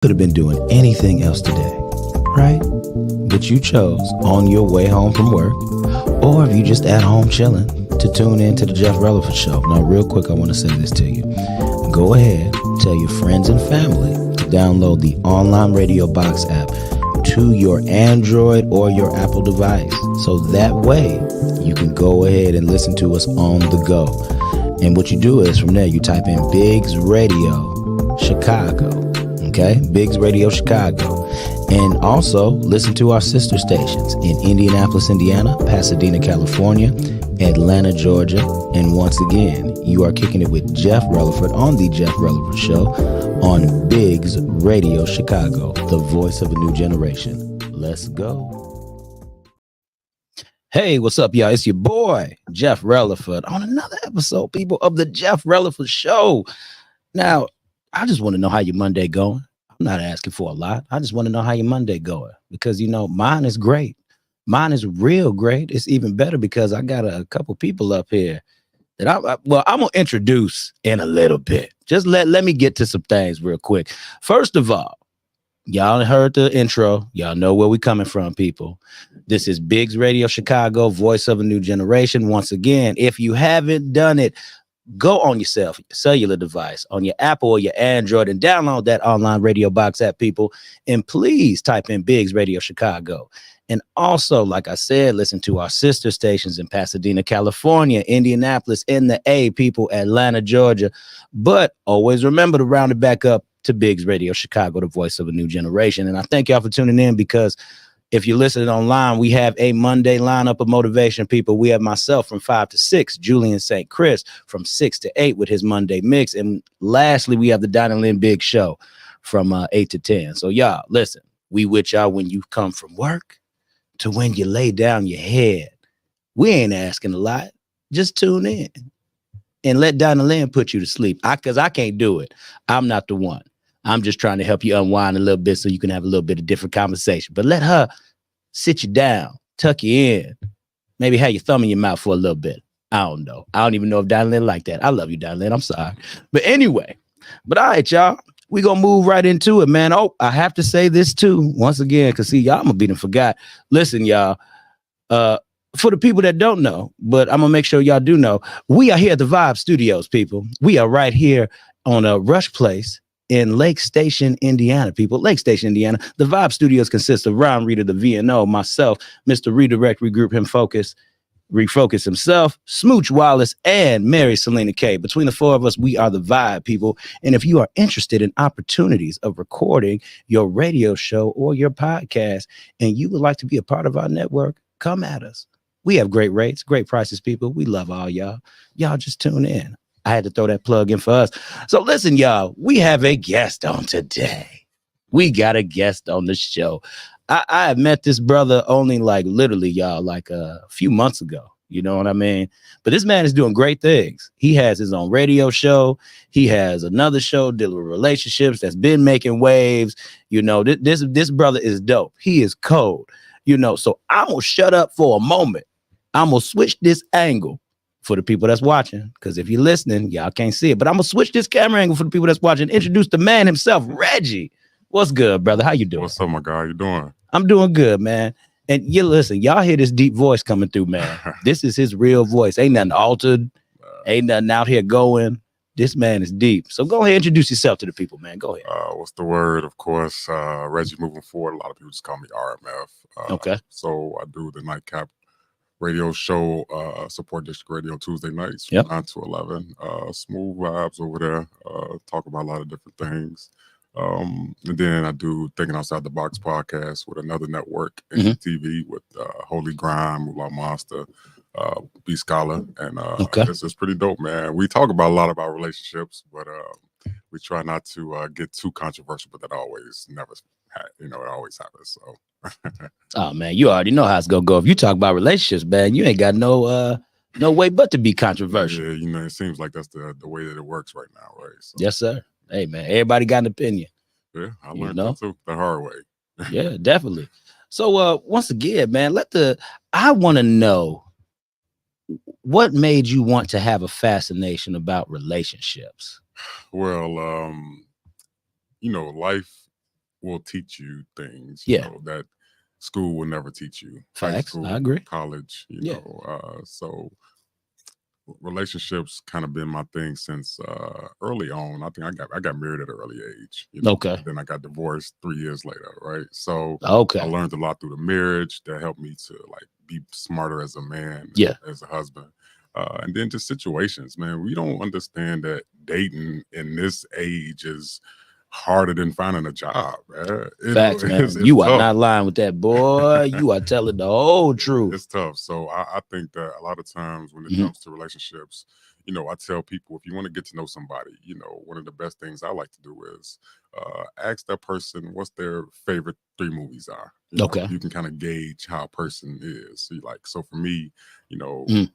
Could have been doing anything else today, right? But you chose on your way home from work, or if you just at home chilling, to tune in to the Jeff Releford Show. Now, real quick, I want to say this to you. Go ahead, tell your friends and family to download the online radio box app to your Android or your Apple device. So that way you can go ahead and listen to us on the go. And what you do is from there, you type in Biggs Radio Chicago. Okay, Biggs Radio Chicago. And also listen to our sister stations in Indianapolis, Indiana, Pasadena, California, Atlanta, Georgia. And once again, you are kicking it with Jeff Releford on the Jeff Releford Show on Biggs Radio Chicago, the voice of a new generation. Let's go. Hey, what's up, y'all? It's your boy, Jeff Releford, on another episode, people, of the Jeff Releford Show. Now, I just want to know how your Monday going. I'm not asking for a lot. I just want to know how your Monday going because, you know, mine is great. Mine is real great. It's even better because I got a couple people up here that I'm going to introduce in a little bit. Just let me get to some things real quick. First of all, y'all heard the intro. Y'all know where we coming from, people. This is Biggs Radio Chicago, voice of a new generation. Once again, if you haven't done it, go on yourself, your cellular device, on your Apple or your Android, and download that online radio box app, people. And please type in Biggs Radio Chicago. And also, like I said, listen to our sister stations in Pasadena, California, Indianapolis, in the A, people, Atlanta, Georgia. But always remember to round it back up to Biggs Radio Chicago, the voice of a new generation. And I thank y'all for tuning in because if you're listening online, we have a Monday lineup of motivation, people. We have myself from 5 to 6, Julian St. Chris from 6 to 8 with his Monday mix. And lastly, we have the Don and Lynn Big Show from 8 to 10. So y'all, listen, we with y'all when you come from work to when you lay down your head. We ain't asking a lot. Just tune in and let Don and Lynn put you to sleep. Because I can't do it. I'm not the one. I'm just trying to help you unwind a little bit so you can have a little bit of different conversation. But let her sit you down, tuck you in, maybe have your thumb in your mouth for a little bit. I don't know. I don't even know if Donlin like that. I love you, Donlin. I'm sorry. But anyway, all right, y'all. We're going to move right into it, man. Oh, I have to say this too, once again, because see, y'all, I'm going to be them forgot. Listen, y'all, for the people that don't know, but I'm going to make sure y'all do know, we are here at the Vibe Studios, people. We are right here on a Rush Place in Lake Station, Indiana, people. Lake Station, Indiana. The Vibe Studios consist of Ron Reader, the VNO, myself, Mr. Redirect, Regroup Him, Refocus himself, Smooch Wallace, and Mary Selena K. Between the four of us, we are the Vibe, people. And if you are interested in opportunities of recording your radio show or your podcast, and you would like to be a part of our network, come at us. We have great rates, great prices, people. We love all y'all. Y'all just tune in. I had to throw that plug in for us. So listen, y'all, we have a guest on today. We got a guest on the show. I have met this brother only like literally, y'all, like a few months ago. You know what I mean? But this man is doing great things. He has his own radio show. He has another show dealing with relationships that's been making waves. You know, this brother is dope. He is cold. You know, so I'm going to shut up for a moment. I'm going to switch this angle for the people that's watching, because if you're listening, y'all can't see it. But I'm going to switch this camera angle for the people that's watching. Introduce the man himself, Reggie. What's good, brother? How you doing? What's up, my guy? How you doing? I'm doing good, man. And you listen, y'all hear this deep voice coming through, man. This is his real voice. Ain't nothing altered. Ain't nothing out here going. This man is deep. So go ahead, introduce yourself to the people, man. Go ahead. What's the word? Of course, Reggie moving forward. A lot of people just call me RMF. Okay. So I do the nightcap radio show, Support District Radio Tuesday nights, Yep. 9 to 11. Smooth vibes over there. Talk about a lot of different things. And then I do Thinking Outside the Box podcast with another network, TV with Holy Grime, Moolah Monster, B Scholar, and Okay. it's pretty dope, man. We talk about a lot about relationships, but we try not to get too controversial, but that always never, it always happens. So. Oh man, you already know how it's gonna go. If you talk about relationships, man, you ain't got no way but to be controversial. Yeah, it seems like that's the way that it works right now, right? So, Yes, sir. Hey man, everybody got an opinion. Yeah, I learned that too, the hard way. Yeah, definitely. So once again, man, I want to know what made you want to have a fascination about relationships. Well, life will teach you things, Yeah. that school will never teach you. High Facts. school, I agree. college, Yeah. so relationships kind of been my thing since early on. I think I got married at an early age, Okay. and then I got divorced 3 years later, right? So I Okay. learned a lot through the marriage that helped me to like be smarter as a man, Yeah. as a husband. And then just situations, man. We don't understand that dating in this age is harder than finding a job, man. Facts, man. It's You are tough. not lying with that, boy. You are telling the whole truth. It's tough. So I think that a lot of times when it Mhm. comes to relationships, I tell people if you want to get to know somebody, one of the best things I like to do is ask that person what's their favorite 3 movies are. Okay. You can kind of gauge how a person is. So for me, Mhm.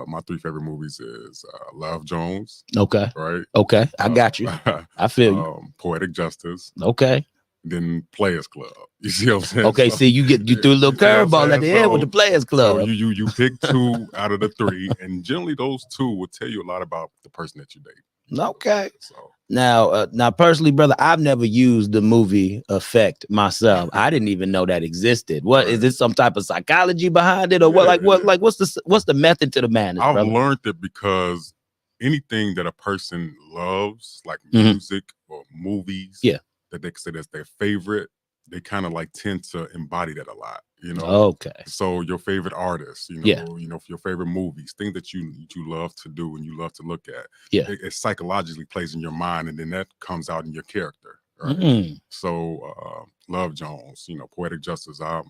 my 3 favorite movies is Love Jones, Okay. right? Okay. I got you. I feel you. Poetic Justice, Okay. then Players Club. You see what I'm saying? Okay. So, See, you threw a little you see what I'm curveball at the saying? end with the Players So Club. you pick 2 out of the 3, and generally those 2 will tell you a lot about the person that you date. Okay. So Now, personally, brother, I've never used the movie effect myself. I didn't even know that existed. What is Right. this? Some type of psychology behind it, or what? Like what? Yeah. Like what's the method to the madness, I've brother? learned it because anything that a person loves, like Mhm. music or movies, Yeah. that they say that's their favorite, they kind of like tend to embody that a lot. Okay. So your favorite artists, Yeah. for your favorite movies, things that you love to do and you love to look at, Yeah. it psychologically plays in your mind, and then that comes out in your character, right? Mm. So Love Jones, Poetic Justice, no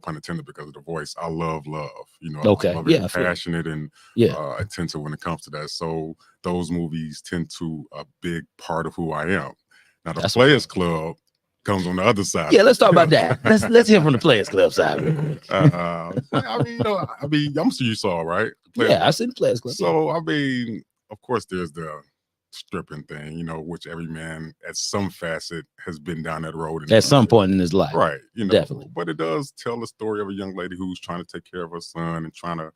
pun intended because of the voice. I love love. Okay. I'm Yeah, very I feel you. passionate and Yeah. attentive when it comes to that. So those movies tend to a big part of who I am. Now the That's Players Club comes on the other side. Yeah, let's talk about that. Let's hear from the Players Club side real quick. I'm sure you saw, right? Yeah, I seen the Players Club. Yeah. So of course, there's the stripping thing, which every man at some facet has been down that road. At some point in his life. Right. Definitely. But it does tell the story of a young lady who's trying to take care of her son and trying to,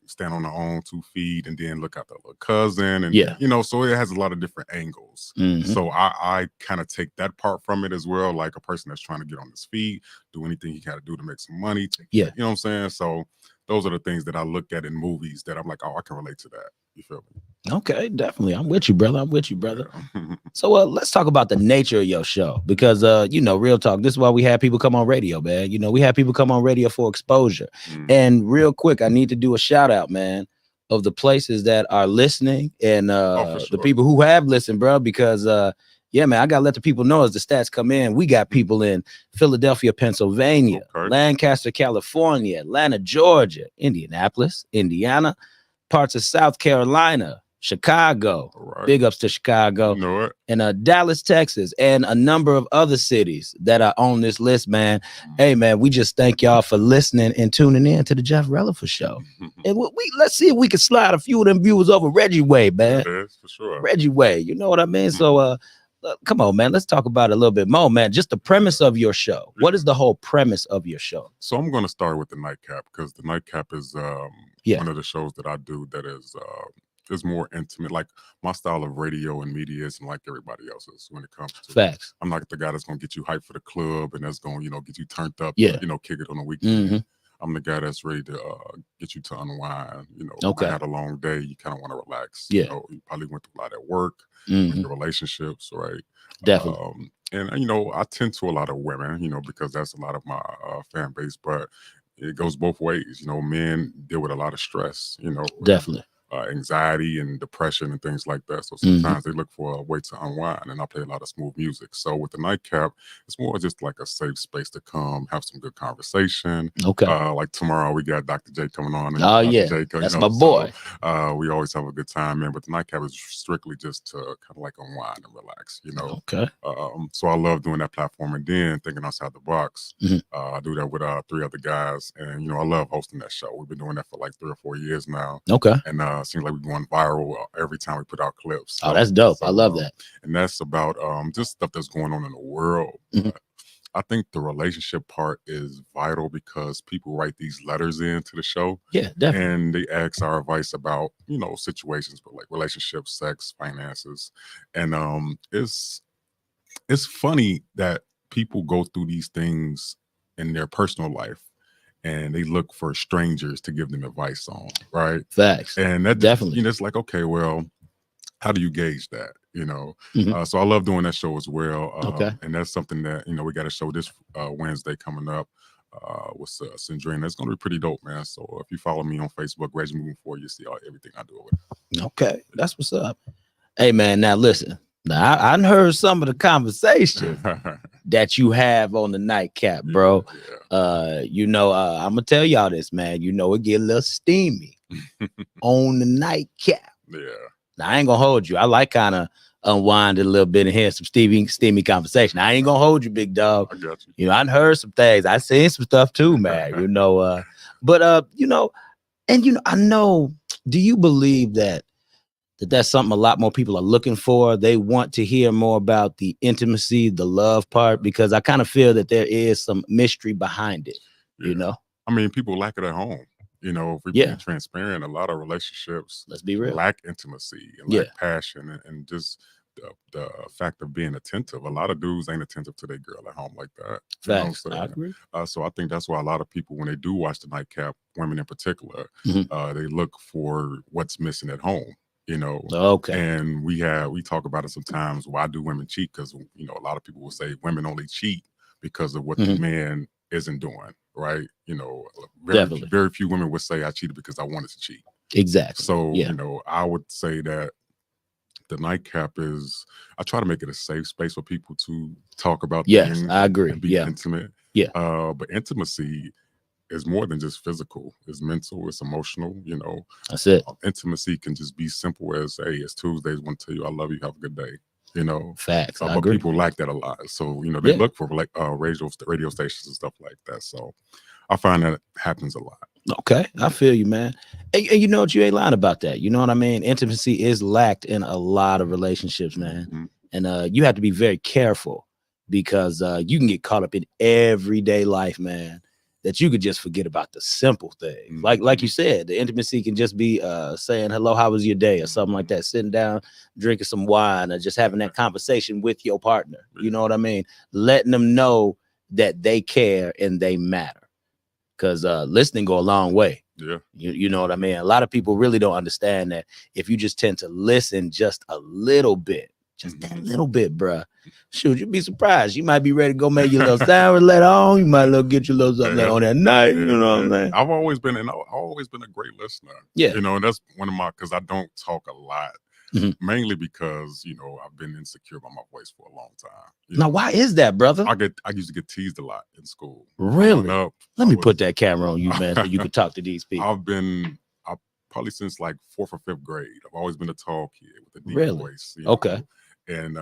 stand on her own 2 feet and then look after her little cousin. And, Yeah. So it has a lot of different angles. Mhm. So I kind of take that part from it as well. Like a person that's trying to get on his feet, do anything he got to do to make some money. Yeah. You know what I'm saying? So those are the things that I look at in movies that I'm like, oh, I can relate to that. You feel me? Okay, definitely. I'm with you, brother. Yeah. So let's talk about the nature of your show because real talk. This is why we have people come on radio, man. We have people come on radio for exposure. And real quick, I need to do a shout out, man, of the places that are listening and for the sure. people who have listened, bro. Because yeah, man, I gotta let the people know as the stats come in. We got people in Philadelphia, Pennsylvania, Okay. Lancaster, California, Atlanta, Georgia, Indianapolis, Indiana, parts of South Carolina, Chicago, All right. big ups to Chicago, You know it. and Dallas, Texas, and a number of other cities that are on this list, man. Hey, man, we just thank y'all for listening and tuning in to the Jeff Releford Show. And let's see if we can slide a few of them viewers over Reggie way, man. It is, for sure. Reggie way, you know what I mean? So come on, man, let's talk about it a little bit more, man. Just the premise of your show. What is the whole premise of your show? So I'm going to start with the Nightcap because the Nightcap is one of the shows that I do that is more intimate. Like my style of radio and media isn't like everybody else's when it comes to Facts. I'm not the guy that's going to get you hyped for the club and that's going to get you turned up. Yeah. Kick it on the weekend. Mhm. I'm the guy that's ready to get you to unwind. Okay. I had a long day. You kind of want to relax. Yeah. You probably went through a lot at work, Mhm. your relationships, right? Definitely. And I tend to a lot of women, because that's a lot of my fan base. But it goes both ways. Men deal with a lot of stress. Definitely. Anxiety and depression and things like that. So sometimes they look for a way to unwind, and I play a lot of smooth music. So with the Nightcap, it's more just like a safe space to come, have some good conversation. Okay. Like tomorrow we got Dr. J coming on. And Oh Dr. yeah, J, that's my boy. So, we always have a good time, man. But the Nightcap is strictly just to kind of like unwind and relax. Okay. So I love doing that platform, and then thinking outside the box. Mhm. I do that with 3 other guys, and I love hosting that show. We've been doing that for like 3 or 4 years now. Okay. And it seems like we're going viral every time we put out clips. Oh, that's dope. I love that. And that's about just stuff that's going on in the world. Mhm. I think the relationship part is vital because people write these letters into the show. Yeah, definitely. And they ask our advice about, situations, but like relationships, sex, finances. And it's it's funny that people go through these things in their personal life and they look for strangers to give them advice on, right? Facts. And that just, Definitely. it's like, okay, well, how do you gauge that? Mhm. So I love doing that show as well. Okay. And that's something that, we got a show this Wednesday coming up with Sandrina. It's going to be pretty dope, man. So if you follow me on Facebook, Reggie Moving Forward, you see everything I do with it. Okay. That's what's up. Hey, man, now listen. Now, I heard some of the conversations that you have on the nightcap, bro. Yeah. I'm gonna tell y'all this, man. It get a little steamy on the nightcap. Yeah. Now, I ain't gonna hold you. I like kind of unwind a little bit and hear some steamy conversation. I ain't gonna hold you, big dog. I got you. I heard some things. I seen some stuff too, man. But I know. Do you believe that that's something a lot more people are looking for? They want to hear more about the intimacy, the love part, because I kind of feel that there is some mystery behind it. Yeah. I mean, people lack it at home. If we're being transparent, a lot of relationships, let's be real, lack intimacy and lack passion and just the fact of being attentive. A lot of dudes ain't attentive to their girl at home like that. Facts. I agree. So I think that's why a lot of people, when they do watch the nightcap, women in particular, they look for what's missing at home. Okay. And we talk about it sometimes. Why do women cheat? Because a lot of people will say women only cheat because of what the man isn't doing, right? Very few women would say I cheated because I wanted to cheat. Exactly. So I would say that the nightcap is, I try to make it a safe space for people to talk about things. I agree. And be intimate. Yeah. But intimacy is more than just physical. It's mental, it's emotional, That's it. Intimacy can just be simple as, hey, it's Tuesday, I want to tell you I love you, have a good day. Facts. But people lack that a lot. So, they look for like radio stations and stuff like that. So I find that it happens a lot. Okay, I feel you, man. And you know what? You ain't lying about that. You know what I mean? Intimacy is lacked in a lot of relationships, man. And you have to be very careful because you can get caught up in everyday life, man, that you could just forget about the simple things. Like you said, the intimacy can just be saying, hello, how was your day? Or something like that, sitting down, drinking some wine, or just having that conversation with your partner. You know what I mean? Letting them know that they care and they matter. Because listening go a long way. Yeah. You know what I mean? A lot of people really don't understand that if you just tend to listen just a little bit, just that little bit, bruh, shoot, you'd be surprised. You might be ready to go make your little sandwich later on. You might get your little something on that night. You know what I'm saying? I've always been a great listener. Yeah. And that's one of my, because I don't talk a lot. Mainly because I've been insecure about my voice for a long time. Now, why is that, brother? I used to get teased a lot in school. Really? Let me put that camera on you, man, so you can talk to these people. I've probably since like 4th or 5th grade. I've always been a tall kid with a deep voice. Okay. And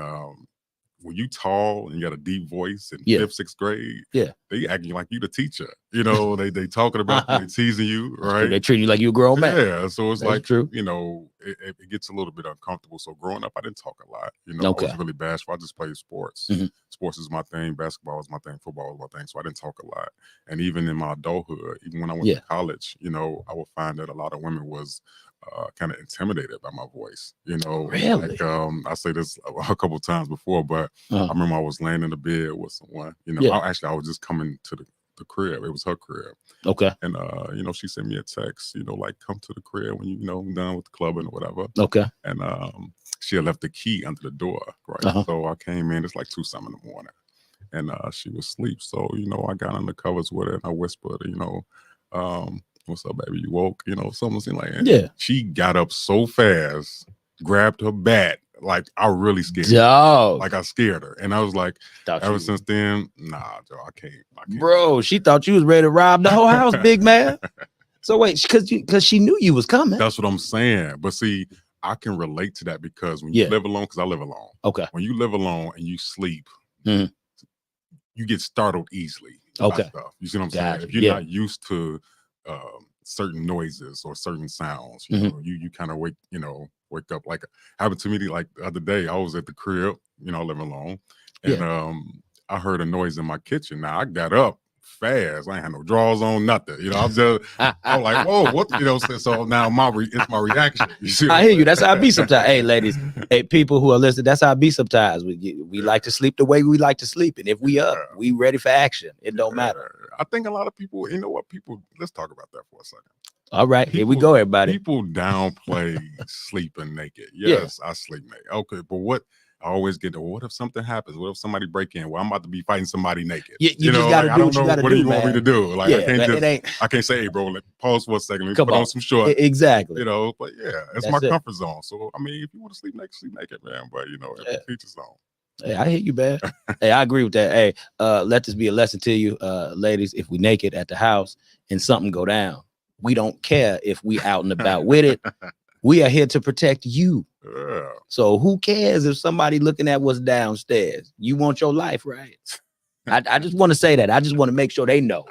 when you tall and you got a deep voice in 5th, 6th grade, they acting like you the teacher. They talking about you, they teasing you, right? They treat you like you a grown man. Yeah, so it's like true. It gets a little bit uncomfortable. So growing up, I didn't talk a lot. I was really bashful. I just played sports. Sports is my thing. Basketball is my thing. Football is my thing. So I didn't talk a lot. And even in my adulthood, even when I went to college, I would find that a lot of women was kind of intimidated by my voice. Really? Like I say this a couple of times before, but I remember I was laying in the bed with someone. I was just coming to the crib. It was her crib. Okay. And she sent me a text, like, come to the crib when done with the clubbing or whatever. Okay. And she had left the key under the door, right? So I came in, it's like 2-something in the morning. And she was asleep. So, I got on the covers with her and I whispered, what's up, baby? You woke? Something like that. Yeah. She got up so fast, grabbed her bat. Like, I really scared her. Like, I scared her. And I was like, ever since then, nah, Joe, I can't. Bro, she thought you was ready to rob the whole house, big man. So wait, because she knew you was coming. That's what I'm saying. But see, I can relate to that because when you live alone, because I live alone. Okay. When you live alone and you sleep, you get startled easily. Okay. Stuff. You see what I'm saying? If you're not used to certain noises or certain sounds, you kind of wake up. Like, happened to me like the other day. I was at the crib, living alone, and I heard a noise in my kitchen. Now I got up fast. I ain't had no drawers on, nothing. You know, I'm like, whoa, what? You know, so now it's my reaction. You see I hear you. That's how I be sometimes. Hey, ladies, hey, people who are listening, that's how I be sometimes. We like to sleep the way we like to sleep, and if we up, we ready for action. It don't matter. I think a lot of people, you know what, let's talk about that for a second. All right, here we go, everybody. People downplay sleeping naked. Yes, I sleep naked. Okay, but what? I always get what if something happens? What if somebody break in? Well, I'm about to be fighting somebody naked. You just gotta do what you gotta do. What do you want me to do? Like, yeah, I can't say, hey, bro, pause for a second. Let me put on some shorts. Exactly. You know, but yeah, it's my comfort zone. So I mean, if you want to sleep naked, man. But you know, each his own. Hey, I hear you, man. Hey, I agree with that. Hey, let this be a lesson to you, ladies. If we naked at the house and something go down, we don't care if we out and about with it. We are here to protect you. Yeah. So who cares if somebody looking at what's downstairs? You want your life, right? I just want to say that. I just want to make sure they know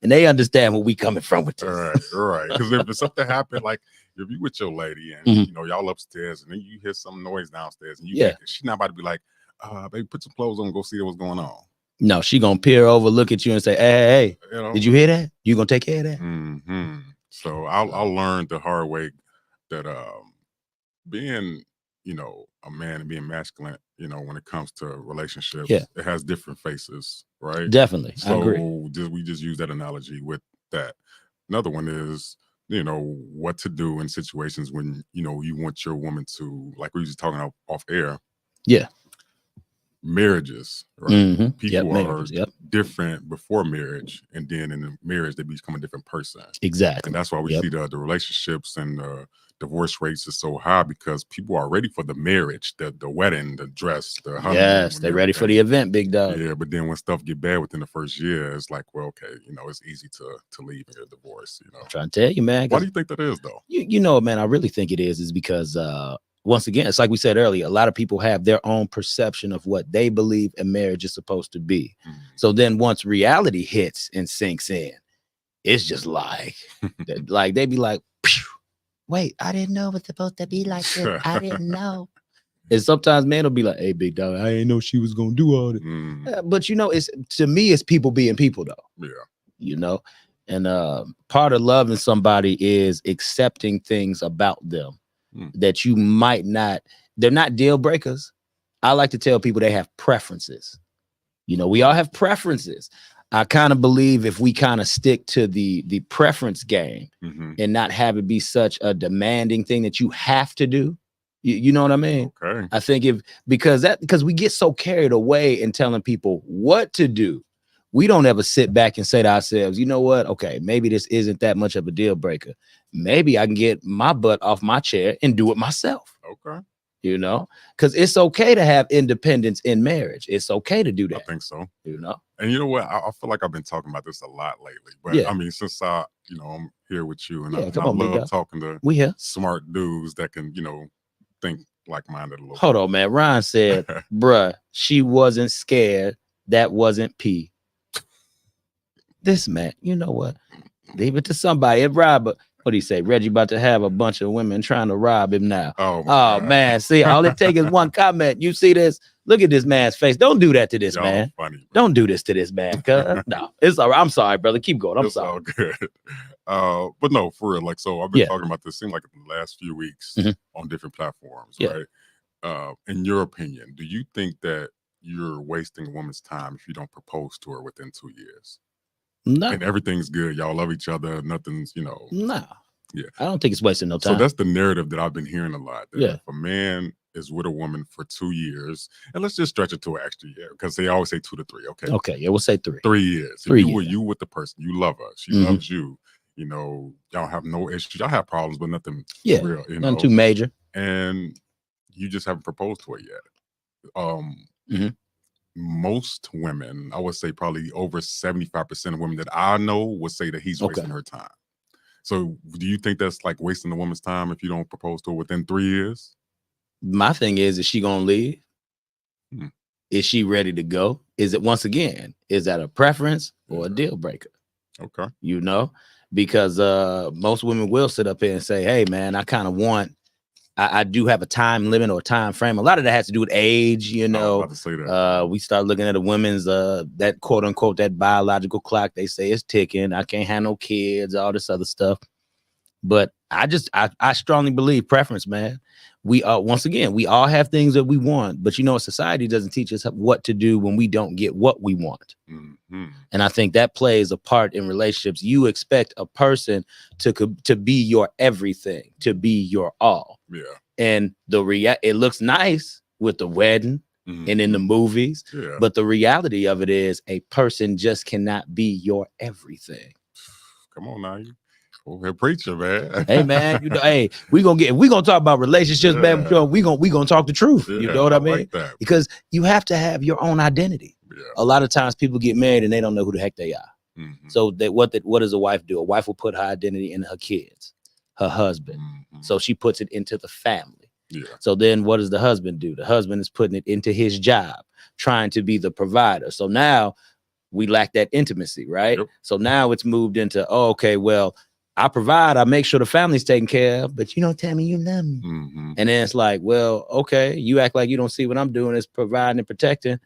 and they understand where we coming from with this. All right. Because if something happened, like if you with your lady and you know y'all upstairs and then you hear some noise downstairs and she's not about to be like, baby, put some clothes on and go see what's going on. No, she gonna peer over, look at you, and say, "Hey, you know, did you hear that? You gonna take care of that?" Mm-hmm. So I learned the hard way that being, you know, a man and being masculine, you know, when it comes to relationships, it has different faces, right? Definitely. So I agree. we just use that analogy with that. Another one is, you know, what to do in situations when, you know, you want your woman to, like we were just talking off air. Yeah. Marriages, right? People are different before marriage, and then in the marriage they become a different person. Exactly. And that's why we see the relationships and the divorce rates is so high, because people are ready for the marriage, the wedding, the dress, the honeymoon. Yes, they're ready for the event, big dog. Yeah, but then when stuff get bad within the first year, it's like, well, okay, you know, it's easy to leave and get a divorce. You know, I'm trying to tell you, man. Why do you think that is, though? You know, man, I really think it is because once again, it's like we said earlier, a lot of people have their own perception of what they believe a marriage is supposed to be. So then once reality hits and sinks in, it's just like, like they be like, wait, I didn't know it was supposed to be like this. I didn't know. And sometimes man will be like, hey, big dog, I didn't know she was going to do all that. But, you know, to me, it's people being people, though. Yeah. You know, and part of loving somebody is accepting things about them that you might not, they're not deal breakers. I like to tell people they have preferences. You know, we all have preferences. I kind of believe if we kind of stick to the preference game and not have it be such a demanding thing that you have to do, you know what I mean? Okay. I think because we get so carried away in telling people what to do, we don't ever sit back and say to ourselves, you know what? Okay, maybe this isn't that much of a deal breaker. Maybe I can get my butt off my chair and do it myself. Okay. You know, because it's okay to have independence in marriage. It's okay to do that. I think so. You know, and you know what? I feel like I've been talking about this a lot lately. But I mean, since I'm here with you, and I love talking to smart dudes that can, you know, think like-minded a little. Hold on, man. Ryan said, "Bruh, she wasn't scared. That wasn't P." This man, you know what? Leave it to somebody. If Robert, what do you say? Reggie about to have a bunch of women trying to rob him now. Oh man, see, all it takes is one comment. You see this? Look at this man's face. Don't do that to this man. Funny, don't do this to this man. No, it's all right. I'm sorry, brother. Keep going. I'm sorry. All good. But no, for real. Like, so I've been talking about this. Seemed like in the last few weeks on different platforms, right? In your opinion, do you think that you're wasting a woman's time if you don't propose to her within 2 years? No. And everything's good. Y'all love each other. Nothing's, you know. No. Yeah. I don't think it's wasting no time. So that's the narrative that I've been hearing a lot. That if a man is with a woman for 2 years, and let's just stretch it to an extra year, because they always say 2 to 3. Okay. Okay. Yeah, we'll say 3. 3 years. 3 years. years. You with the person, you love her. She loves you. You know, y'all have no issues. Y'all have problems, but nothing real. You nothing too major. And you just haven't proposed to her yet. Most women, I would say probably over 75% of women that I know would say that he's wasting her time. So do you think that's like wasting a woman's time if you don't propose to her within 3 years? My thing is she gonna leave? Is she ready to go? Is it, once again, is that a preference or a deal breaker? Okay. You know, because most women will sit up here and say, hey man, I I do have a time limit or time frame. A lot of that has to do with age, you know. I was about to say that. We start looking at a women's that quote unquote that biological clock they say is ticking. I can't have no kids, all this other stuff. But I strongly believe preference, man. We once again, we all have things that we want, but you know, society doesn't teach us what to do when we don't get what we want. Mm-hmm. And I think that plays a part in relationships. You expect a person to be your everything, to be your all. Yeah. And it looks nice with the wedding and in the movies, but the reality of it is a person just cannot be your everything. Come on now. We're preacher, man. Hey man, you know, hey, we gonna talk about relationships, man. We gonna talk the truth. You know what I mean? Like that. Because you have to have your own identity. Yeah. A lot of times people get married and they don't know who the heck they are. Mm-hmm. So what does a wife do? A wife will put her identity in her kids, her husband. Mm-hmm. So she puts it into the family. Yeah. So then what does the husband do? The husband is putting it into his job, trying to be the provider. So now we lack that intimacy, right? Yep. So now it's moved into, okay, well, I provide, I make sure the family's taken care of, but you don't tell me you love me. Mm-hmm. And then it's like, well, okay, you act like you don't see what I'm doing is providing and protecting,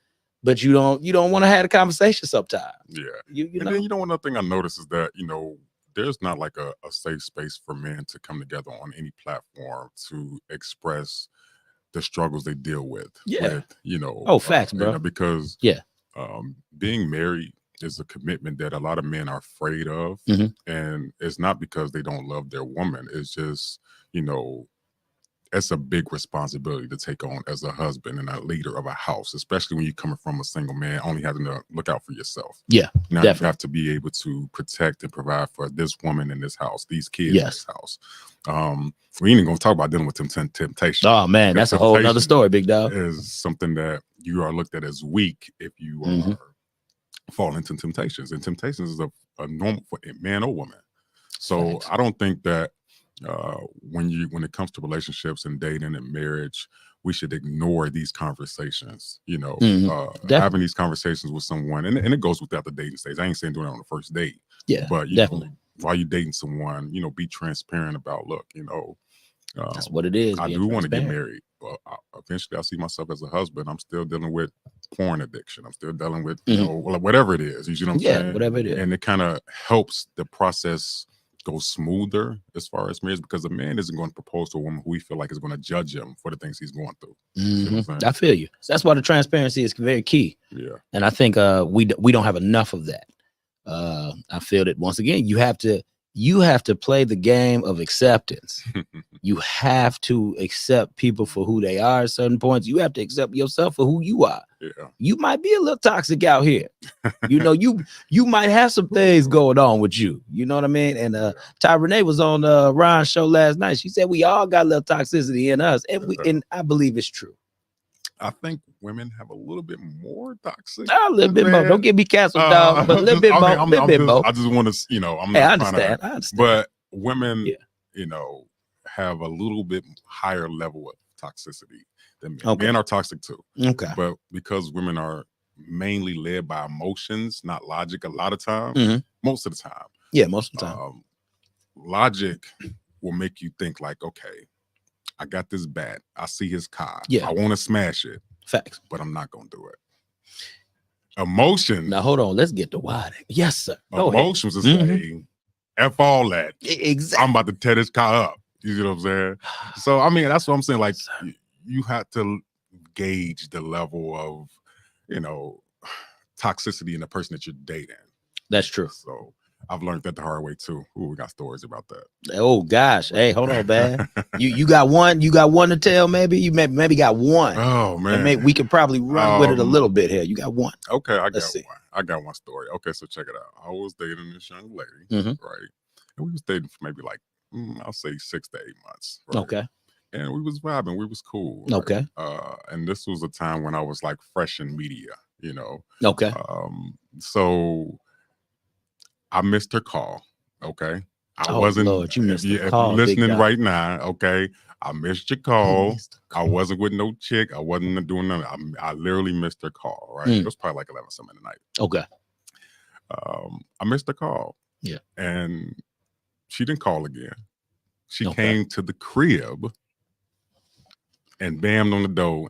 but you don't want to have a conversation sometimes. Yeah. You know? Then, another thing I noticed is that, there's not like a safe space for men to come together on any platform to express the struggles they deal with. Yeah. Facts, bro. Because being married is a commitment that a lot of men are afraid of. Mm-hmm. And it's not because they don't love their woman. It's just, it's a big responsibility to take on as a husband and a leader of a house, especially when you're coming from a single man, only having to look out for yourself. Yeah, now definitely. You have to be able to protect and provide for this woman in this house, these kids in this house. We ain't even gonna talk about dealing with temptation. Oh man, that's a whole nother story, big dog. Is something that you are looked at as weak if you are fall into temptations, and temptations is a normal for man or woman. So Thanks. I don't think that when it comes to relationships and dating and marriage, we should ignore these conversations. Having these conversations with someone, and it goes without the dating stage. I ain't saying doing it on the first date. Yeah, but definitely. While you're dating someone, be transparent about. Look, that's what it is. I do want to get married, but eventually I see myself as a husband. I'm still dealing with porn addiction. I'm still dealing with whatever it is. You know what I'm saying? Whatever it is. And it kind of helps the process go smoother as far as marriage, because a man isn't going to propose to a woman who we feel like is going to judge him for the things he's going through. You know what I'm saying? I feel you. So that's why the transparency is very key. Yeah. And I think we don't have enough of that. I feel that once again, you have to play the game of acceptance. You have to accept people for who they are at certain points. You have to accept yourself for who you are. Yeah. You might be a little toxic out here. You might have some things going on with you. You know what I mean? And Ty Renee was on Ryan's show last night. She said we all got a little toxicity in us, and I believe it's true. I think women have a little bit more toxic. A little bit more. Don't get me canceled, dog. But a little bit more. I just want to, I'm not I understand. I understand. But women, have a little bit higher level of toxicity than men. Men are toxic too. Okay. But because women are mainly led by emotions, not logic, a lot of times, most of the time. Yeah, most of the time. Logic will make you think like, okay, I got this bat. I see his car. Yeah. I want to smash it. Facts. But I'm not going to do it. Emotions. Now, hold on. Let's get to why. Yes, sir. Emotions is saying, F all that. Exactly. I'm about to tear this car up. You know what I'm saying? So, I mean, that's what I'm saying. Like, you have to gauge the level of, toxicity in the person that you're dating. That's true. So, I've learned that the hard way too. Ooh, we got stories about that. Oh gosh. Hey, hold on, man. You got one to tell, maybe? You maybe got one. Oh man. Maybe we could probably run with it a little bit here. You got one. Okay, I got one story. Okay, so check it out. I was dating this young lady, right? And we was dating for maybe like I'll say 6 to 8 months. Right? Okay. And we was vibing, we was cool. Right? Okay. And this was a time when I was like fresh in media, Okay. So I missed her call. Okay. I wasn't. Lord, you missed the if call, you're listening right now, okay. I missed your call. I wasn't with no chick. I wasn't doing nothing. I literally missed her call. Right. It was probably like 11 something at night. Okay. I missed the call. Yeah. And she didn't call again. She came to the crib and bammed on the door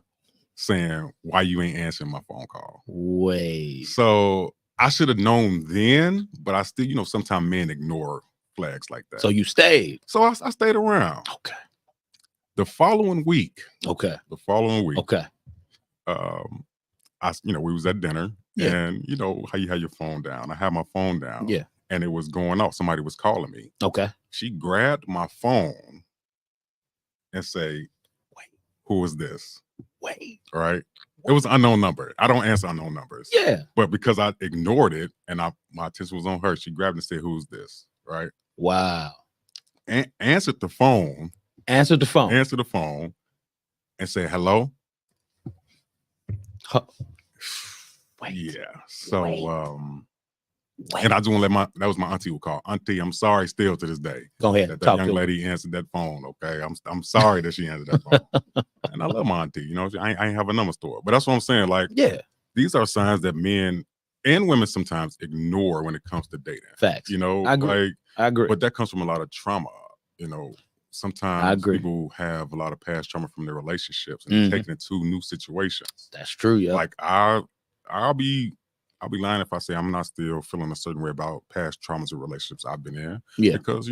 saying, "Why you ain't answering my phone call?" Wait. So I should have known then, but I still, sometimes men ignore flags like that. So you stayed. So I stayed around. Okay. The following week. Okay. Okay. We was at dinner, and how you have your phone down. I had my phone down. Yeah. And it was going off. Somebody was calling me. Okay. She grabbed my phone and say, "Wait, who is this?" Wait. Right? It was an unknown number. I don't answer unknown numbers. Yeah. But because I ignored it and my attention was on her, she grabbed and said, "Who's this?" Right? Wow. Answered the phone. Answered the phone. And said, "Hello." Wait. Yeah. So and I just want to let that was my auntie who called. Auntie, I'm sorry still to this day. Go ahead. That young lady answered that phone. Okay. I'm sorry that she answered that phone. And I love my auntie. I ain't have a number store. But that's what I'm saying. Like, these are signs that men and women sometimes ignore when it comes to dating. Facts. I agree. I agree. But that comes from a lot of trauma. Sometimes people have a lot of past trauma from their relationships and taking it to new situations. That's true. Yeah. Like I'll be lying if I say I'm not still feeling a certain way about past traumas or relationships I've been in. Yeah. Because,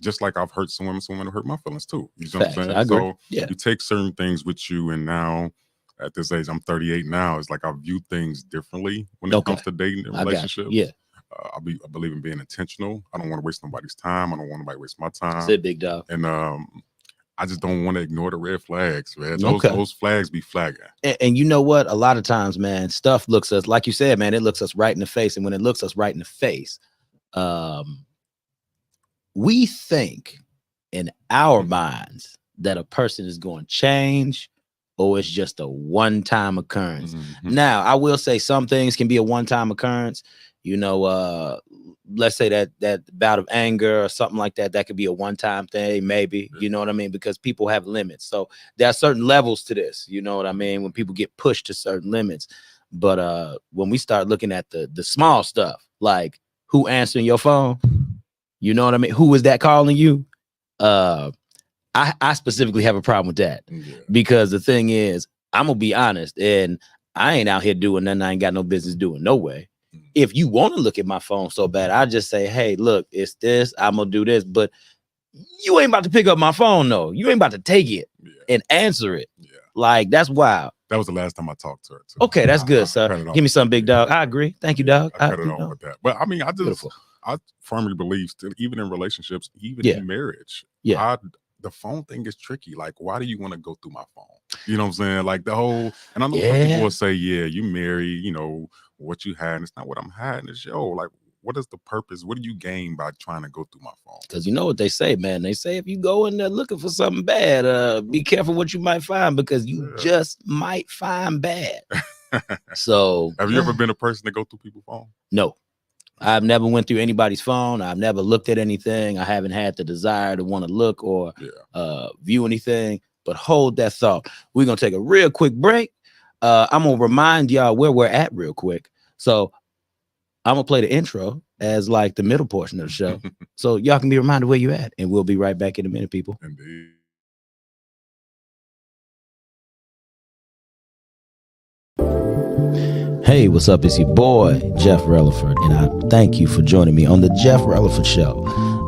just like I've hurt some women hurt my feelings too. You know what I'm saying? I agree. So you take certain things with you, and now at this age, I'm 38 now. It's like I view things differently when it comes to dating and relationships. Yeah. I believe in being intentional. I don't want to waste nobody's time. I don't want nobody to waste my time. That's it, big dog. And I just don't want to ignore the red flags, man. Those flags be flagging. And you know what? A lot of times, man, stuff looks us, like you said, man, it looks us right in the face. And when it looks us right in the face, we think in our minds that a person is going to change, or it's just a one-time occurrence. Now, I will say some things can be a one-time occurrence. Let's say that bout of anger or something like that could be a one-time thing, maybe. You know what I mean? Because people have limits. So there are certain levels to this. You know what I mean? When people get pushed to certain limits. But when we start looking at the small stuff, like who answering your phone, you know what I mean? Who is that calling you? I specifically have a problem with that because the thing is, I'm gonna be honest, and I ain't out here doing nothing I ain't got no business doing. No way. If you want to look at my phone so bad, I just say, hey, look, it's this. I'm gonna do this, but you ain't about to pick up my phone, though. You ain't about to take it and answer it. Yeah. Like, that's wild. That was the last time I talked to her, too. Okay, that's good, sir. Give me some, big dog. I agree. Thank you, dog. I cut it on with that. But I mean, I firmly believe still, even in relationships, even in marriage, the phone thing is tricky. Like, why do you want to go through my phone? You know what I'm saying? Like the whole, and I know some people will say, yeah, you married, what you had, and it's not what I'm hiding. It's like, what is the purpose? What do you gain by trying to go through my phone? Because you know what they say, man. They say if you go in there looking for something bad, be careful what you might find, because you just might find bad. So have you ever been a person to go through people's phone? No. I've never went through anybody's phone. I've never looked at anything. I haven't had the desire to want to look or view anything. But hold that thought. We're going to take a real quick break. I'm going to remind y'all where we're at real quick. So I'm going to play the intro as like the middle portion of the show. So y'all can be reminded where you at. And we'll be right back in a minute, people. Indeed. Hey, what's up? It's your boy, Jeff Releford, and I thank you for joining me on the Jeff Releford Show.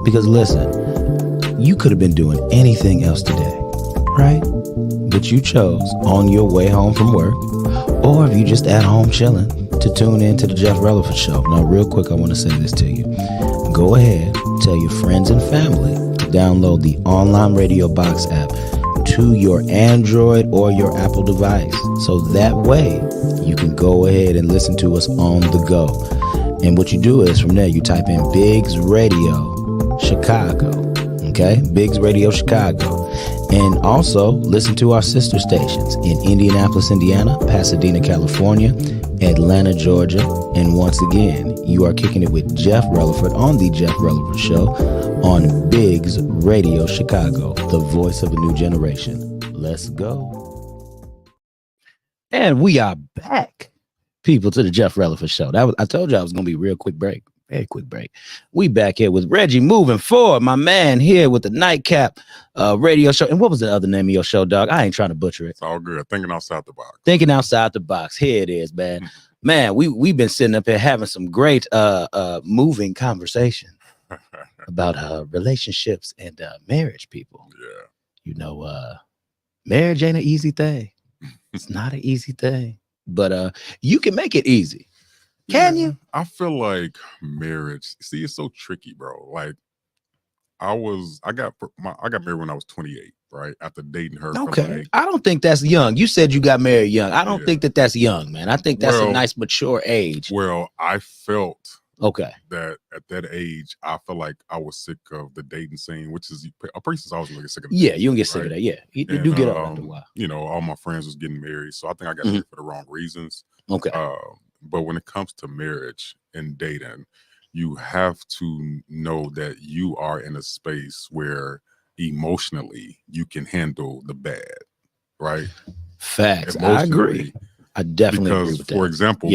Because listen, you could have been doing anything else today, right? But you chose on your way home from work, or if you just at home chilling, to tune in to the Jeff Releford Show. Now, real quick, I want to say this to you. Go ahead, tell your friends and family to download the online radio box app to your Android or your Apple device. So that way you can go ahead and listen to us on the go. And what you do is from there, you type in Biggs Radio Chicago. Okay? Biggs Radio Chicago. And also listen to our sister stations in Indianapolis, Indiana, Pasadena, California, Atlanta, Georgia. And once again, you are kicking it with Jeff Releford on the Jeff Releford Show on Biggs Radio Chicago, the voice of a new generation. Let's go. And we are back, people, to the Jeff Releford Show. I told you I was going to be a real quick break. Very quick break. We back here with Reggie moving forward, my man here with the Nightcap radio show. And what was the other name of your show, dog? I ain't trying to butcher it. It's all good. Thinking outside the box. Thinking outside the box. Here it is, man. Man, we've been sitting up here having some great moving conversation about relationships and marriage, people. Yeah. You know, marriage ain't an easy thing. It's not an easy thing. But you can make it easy. Can you? I feel like marriage, see, it's so tricky, bro. Like I got married when I was 28, right? After dating her. Okay. For like, I don't think that's young. You said you got married young. I don't think that's young, man. I think that's a nice mature age. Well, I felt that at that age, I felt like I was sick of the dating scene, which is a person's always really sick of you don't get sick of that. Yeah. You do get up after a while. You know, all my friends was getting married. So I think I got married for the wrong reasons. Okay. But when it comes to marriage and dating, you have to know that you are in a space where emotionally you can handle the bad, right? Facts. I agree. I definitely agree with that. For example,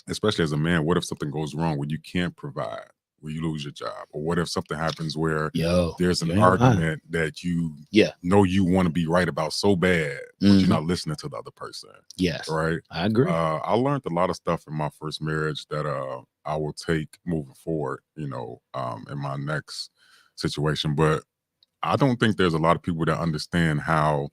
especially as a man, what if something goes wrong where you can't provide, where you lose your job? Or what if something happens where there's an argument that you know you want to be right about so bad, but you're not listening to the other person? Yes. Right? I agree. I learned a lot of stuff in my first marriage that I will take moving forward, you know, in my next situation. But I don't think there's a lot of people that understand how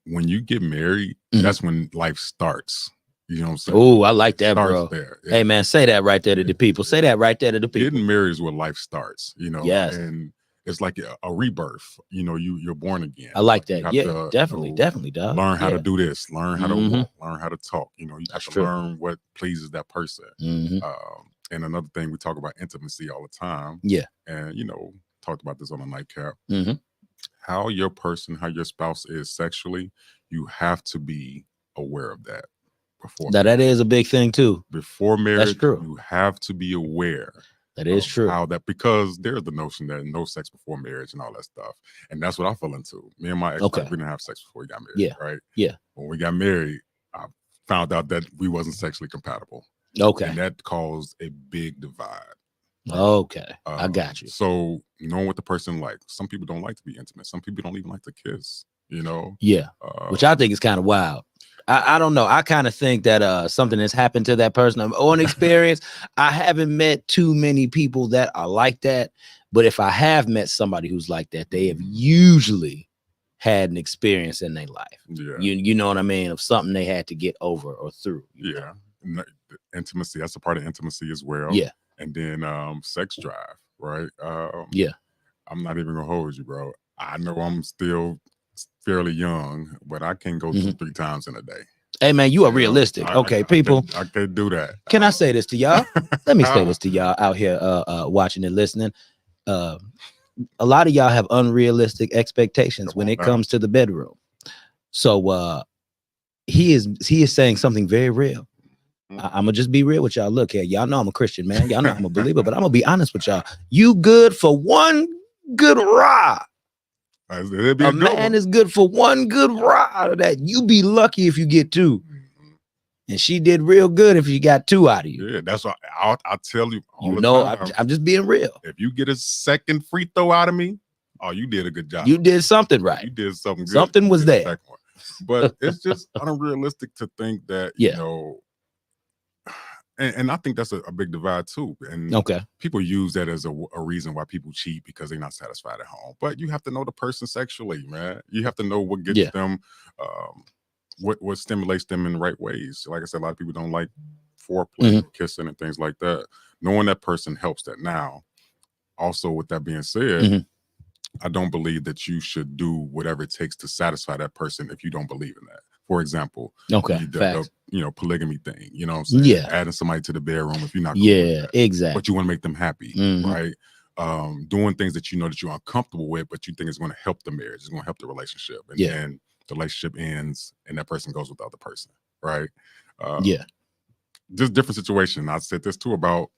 when you get married, that's when life starts. You know what I'm saying? Oh, I like that, bro. Hey, man, say that right there to the people. Say that right there to the people. Getting married is where life starts, you know? Yes. And it's like a rebirth. You know, you're born again. I like that. Yeah, definitely, dog. Learn how to do this. Learn how to walk. Learn how to talk. You know, you have to learn what pleases that person. And another thing, we talk about intimacy all the time. Yeah. And, you know, talked about this on the Nightcap. How your spouse is sexually, you have to be aware of that. Now, that is a big thing too. Before marriage, that's true. You have to be aware. That is true. Because there's the notion that no sex before marriage and all that stuff, and that's what I fell into. Me and my ex, we didn't have sex before we got married. Right? Yeah. When we got married, I found out that we wasn't sexually compatible. Okay. And that caused a big divide. Right? Okay. I got you. So knowing what the person likes, some people don't like to be intimate. Some people don't even like to kiss. You know. Yeah. Which I think is kind of wild. I don't know. I kind of think that something has happened to that person. On experience, I haven't met too many people that are like that. But if I have met somebody who's like that, they have usually had an experience in their life. Yeah. You know what I mean? Of something they had to get over or through. Yeah. Intimacy, that's a part of intimacy as well. Yeah. And then sex drive, right? Yeah. I'm not even gonna hold you, bro. I know I'm still fairly young, but I can go 2-3 times in a day. Hey, man, you are realistic. People. I can't do that. Can I say this to y'all? Let me say this to y'all out here watching and listening. A lot of y'all have unrealistic expectations when it comes to the bedroom. So he is saying something very real. I'm gonna just be real with y'all. Look here, y'all know I'm a Christian, man. Y'all know I'm a believer, but I'm gonna be honest with y'all. You good for one good ride. A man is good for one good ride. That you be lucky if you get 2. And she did real good if you got 2 out of you. Yeah, that's what I'll tell you. I'm just being real. If you get a second free throw out of me, you did a good job. You did something right. You did something good. Something was there. But it's just unrealistic to think that, you know, and I think that's a big divide too. And people use that as a reason why people cheat, because they're not satisfied at home. But you have to know the person sexually, man. You have to know what gets them, what stimulates them in the right ways. Like I said, a lot of people don't like foreplay, kissing, and things like that. Knowing that person helps that. Now, also with that being said, I don't believe that you should do whatever it takes to satisfy that person if you don't believe in that. For example, the polygamy thing, you know what I'm saying? Yeah. Adding somebody to the bedroom if you're not exactly. But you want to make them happy, right? Doing things that you know that you're uncomfortable with, but you think it's going to help the marriage, it's going to help the relationship. And then the relationship ends and that person goes with the other person, right? Just different situation. I said this too about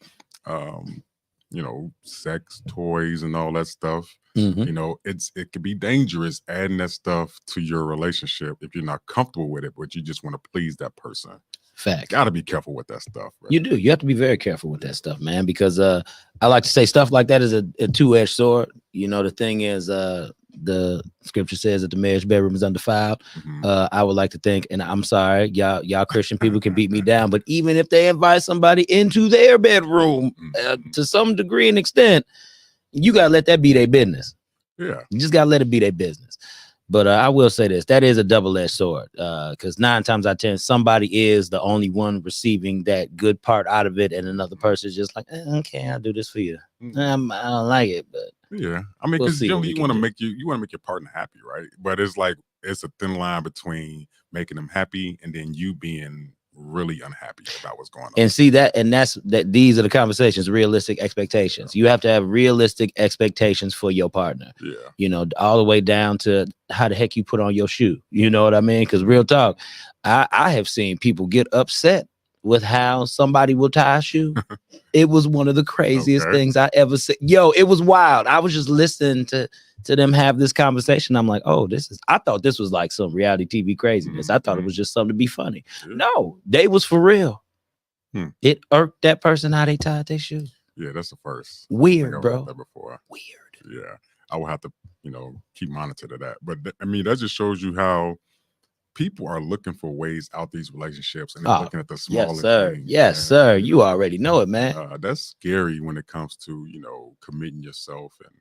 you know, sex toys and all that stuff. You know, it could be dangerous adding that stuff to your relationship if you're not comfortable with it, but you just want to please that person. Fact. Got to be careful with that stuff. Bro. You do. You have to be very careful with that stuff, man, because I like to say stuff like that is a two-edged sword. You know, the thing is, the scripture says that the marriage bedroom is undefiled. I would like to think, and I'm sorry, y'all Christian people can beat me down, but even if they invite somebody into their bedroom to some degree and extent, you gotta let that be their business. Yeah, you just gotta let it be their business. But I will say this, that is a double-edged sword, because 9 times out of 10, somebody is the only one receiving that good part out of it, and another person is just like, okay, I'll do this for you. I don't like it, but yeah. I mean, because generally you want to make your partner happy, right? But it's like it's a thin line between making them happy and then you being really unhappy about what's going on. And see that, and that's that. These are the conversations, realistic expectations. You have to have realistic expectations for your partner. Yeah, you know, all the way down to how the heck you put on your shoe. You know what I mean? Because real talk, I have seen people get upset with how somebody will tie a shoe. It was one of the craziest things I ever seen. Yo, it was wild. I was just listening to them have this conversation. I'm like, oh, I thought this was like some reality TV craziness. I thought it was just something to be funny. Yeah. No, they was for real. It irked that person how they tied their shoe. Yeah, that's the first. Weird, bro. That before. Weird. Yeah, I will have to, keep monitor to that. But I mean, that just shows you how people are looking for ways out these relationships and they're looking at the smaller things. Yes, sir. You already know it, man. That's scary when it comes to, committing yourself and,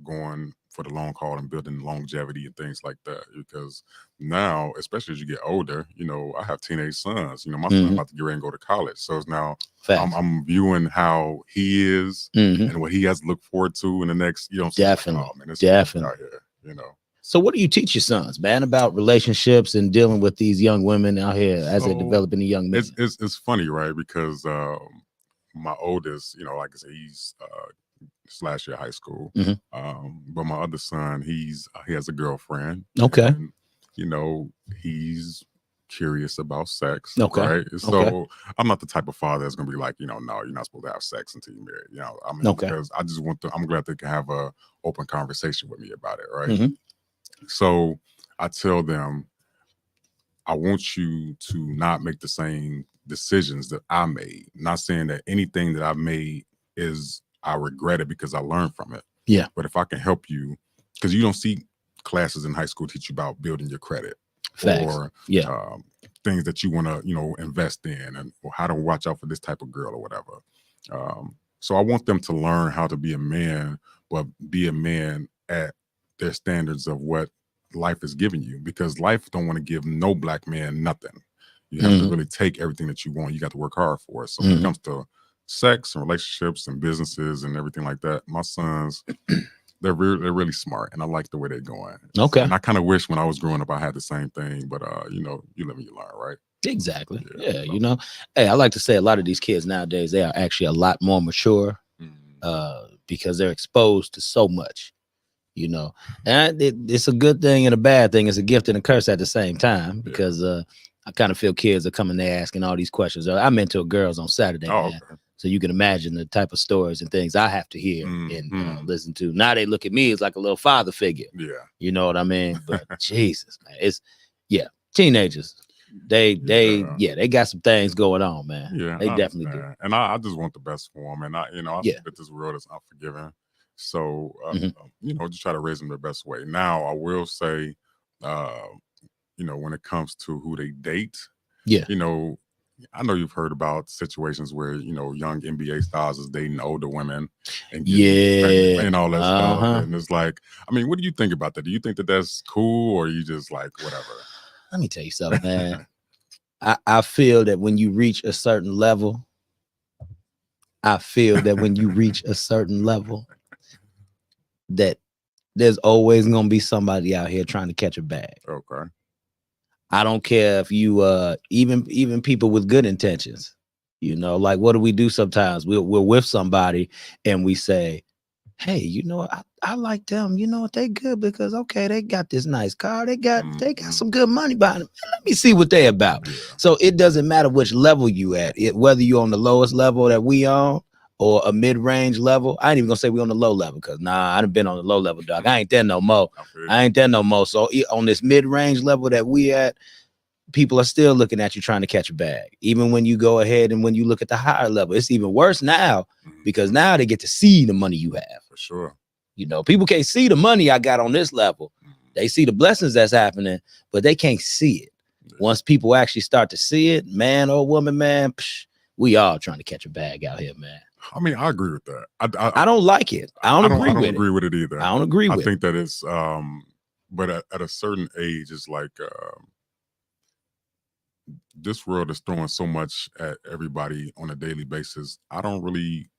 going for the long haul and building longevity and things like that. Because now, especially as you get older, I have teenage sons. My son's about to get ready and go to college. So it's now I'm viewing how he is and what he has to look forward to in the next, definitely. Oh, man, it's definitely. out here, So what do you teach your sons, man, about relationships and dealing with these young women out here as they're developing the young men? It's funny, right? Because my oldest, like I said, he's last year high school. But my other son, he has a girlfriend. Okay. And, he's curious about sex. Okay. Right. So I'm not the type of father that's gonna be like, no, you're not supposed to have sex until you're married. Because I just I'm glad they can have a open conversation with me about it. Right. So I tell them, I want you to not make the same decisions that I made. Not saying that anything that I made I regret it because I learned from it. Yeah. But if I can help you, because you don't see classes in high school teach you about building your credit. Facts. Or things that you want to, invest in or how to watch out for this type of girl or whatever. So I want them to learn how to be a man, but be a man at their standards of what life is giving you, because life don't want to give no black man nothing. You have to really take everything that you want. You got to work hard for it. So when it comes to sex and relationships and businesses and everything like that, my sons, they're really smart, and I like the way they're going. Okay. And I kind of wish when I was growing up I had the same thing, but you live and you learn, right? Exactly. Yeah. Hey, I like to say a lot of these kids nowadays, they are actually a lot more mature because they're exposed to so much. And it's a good thing and a bad thing. It's a gift and a curse at the same time, because I kind of feel kids are coming there asking all these questions. I mentor girls on Saturday, man. Okay. So you can imagine the type of stories and things I have to hear and listen to. Now they look at me as like a little father figure. Yeah. You know what I mean? But Jesus, man, it's teenagers. They got some things going on, man. Yeah, they definitely do. And I just want the best for them. And I think that this world is unforgiving. So, just try to raise them the best way. Now, I will say, when it comes to who they date, I know you've heard about situations where, young NBA stars is dating older women and and all that stuff. And it's like, I mean, what do you think about that? Do you think that that's cool, or are you just like, whatever? Let me tell you something, man. I feel that when you reach a certain level, that there's always going to be somebody out here trying to catch a bag. Okay. I don't care if you even people with good intentions, like what do we do sometimes? We're with somebody and we say, hey, I like them, they good because they got this nice car, they got some good money behind them. Let me see what they about. Yeah. So it doesn't matter which level you at, whether you're on the lowest level that we on or a mid-range level. I ain't even gonna say we on the low level, because I done been on the low level, dog. I ain't there no more. So on this mid-range level that we at, people are still looking at you trying to catch a bag. Even when you go ahead and when you look at the higher level, it's even worse now because now they get to see the money you have. For sure. You know, people can't see the money I got on this level. They see the blessings that's happening, but they can't see it. Once people actually start to see it, man or woman, man, we all trying to catch a bag out here, man. I mean, I agree with that. I don't like it. I don't agree with it either. I don't agree with it. I think that it's, but at a certain age, it's like this world is throwing so much at everybody on a daily basis. I don't really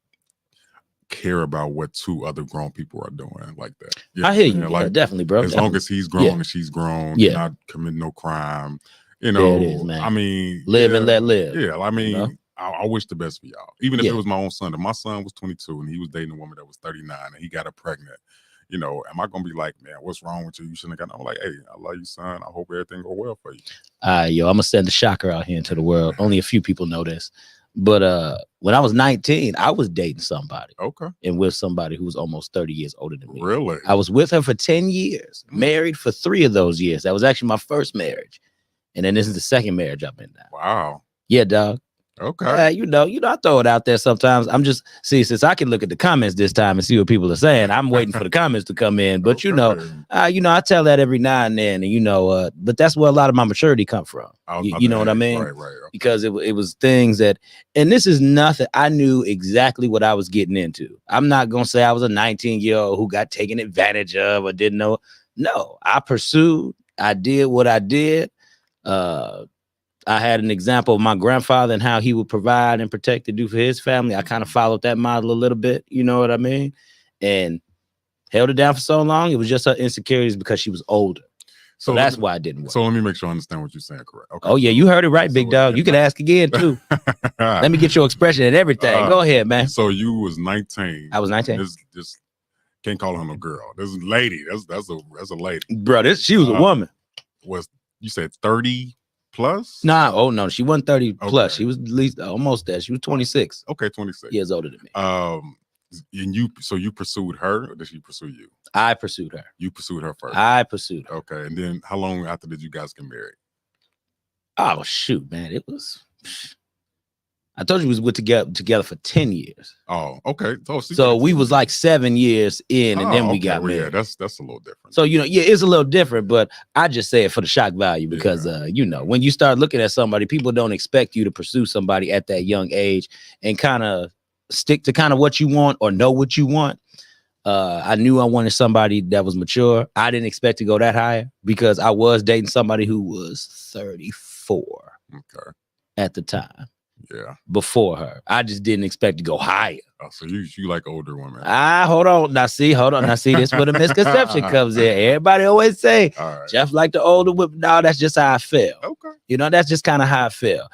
care about what two other grown people are doing like that. I hear you. Like, definitely, bro. As long as he's grown and she's grown, not committing no crime. You know, it is, man. I mean, live and let live. Yeah, I mean, you know? I wish the best for y'all. Even if it was my own son. If my son was 22 and he was dating a woman that was 39 and he got her pregnant, you know, am I gonna be like, man, what's wrong with you? You shouldn't have got. I'm like, hey, I love you, son. I hope everything go well for you. Yo, I'm gonna send a shocker out here into the world. Only a few people know this, but when I was 19, I was dating somebody. Okay. And with somebody who was almost 30 years older than me. Really? I was with her for 10 years, married for 3 of those years. That was actually my first marriage, and then this is the second marriage I've been now. Wow. Yeah, dog. Okay. You know, I throw it out there sometimes. I'm just since I can look at the comments this time and see what people are saying, I'm waiting for the comments to come in. But I tell that every now and then, and but that's where a lot of my maturity come from. You know what I mean? Right. Okay. Because it was things that, and this is nothing. I knew exactly what I was getting into. I'm not gonna say I was a 19-year-old who got taken advantage of or didn't know. No, I pursued. I did what I did. I had an example of my grandfather and how he would provide and protect and do for his family. I kind of followed that model a little bit, you know what I mean? And held it down for so long. It was just her insecurities because she was older. So that's why it didn't work. So let me make sure I understand what you're saying correct. Okay. Oh, yeah, you heard it right, big dog. You can ask again, too. Let me get your expression and everything. Go ahead, man. So you was 19. I was 19. This can't call her no girl. This is a lady. That's a lady. Bro, she was a woman. You said 30? Plus? No, she wasn't 30 plus. She was at least almost there. She was 26. Okay, 26 years older than me. And you pursued her, or did she pursue you? I pursued her. You pursued her first. I pursued her. Okay, and then how long after did you guys get married? Oh shoot, man, it was. I told you we was together for 10 years. Oh, okay. So we was like 7 years in, and then we got married. Yeah, that's a little different. So it's a little different, but I just say it for the shock value because when you start looking at somebody, people don't expect you to pursue somebody at that young age and kind of stick to kind of what you want or know what you want. I knew I wanted somebody that was mature. I didn't expect to go that high because I was dating somebody who was 34 at the time. Yeah. Before her. I just didn't expect to go higher. Oh, so you like older women. Hold on. Now see, this where the misconception comes in. Everybody always say, Jeff like the older women. No, that's just how I feel. Okay. That's just kind of how I feel.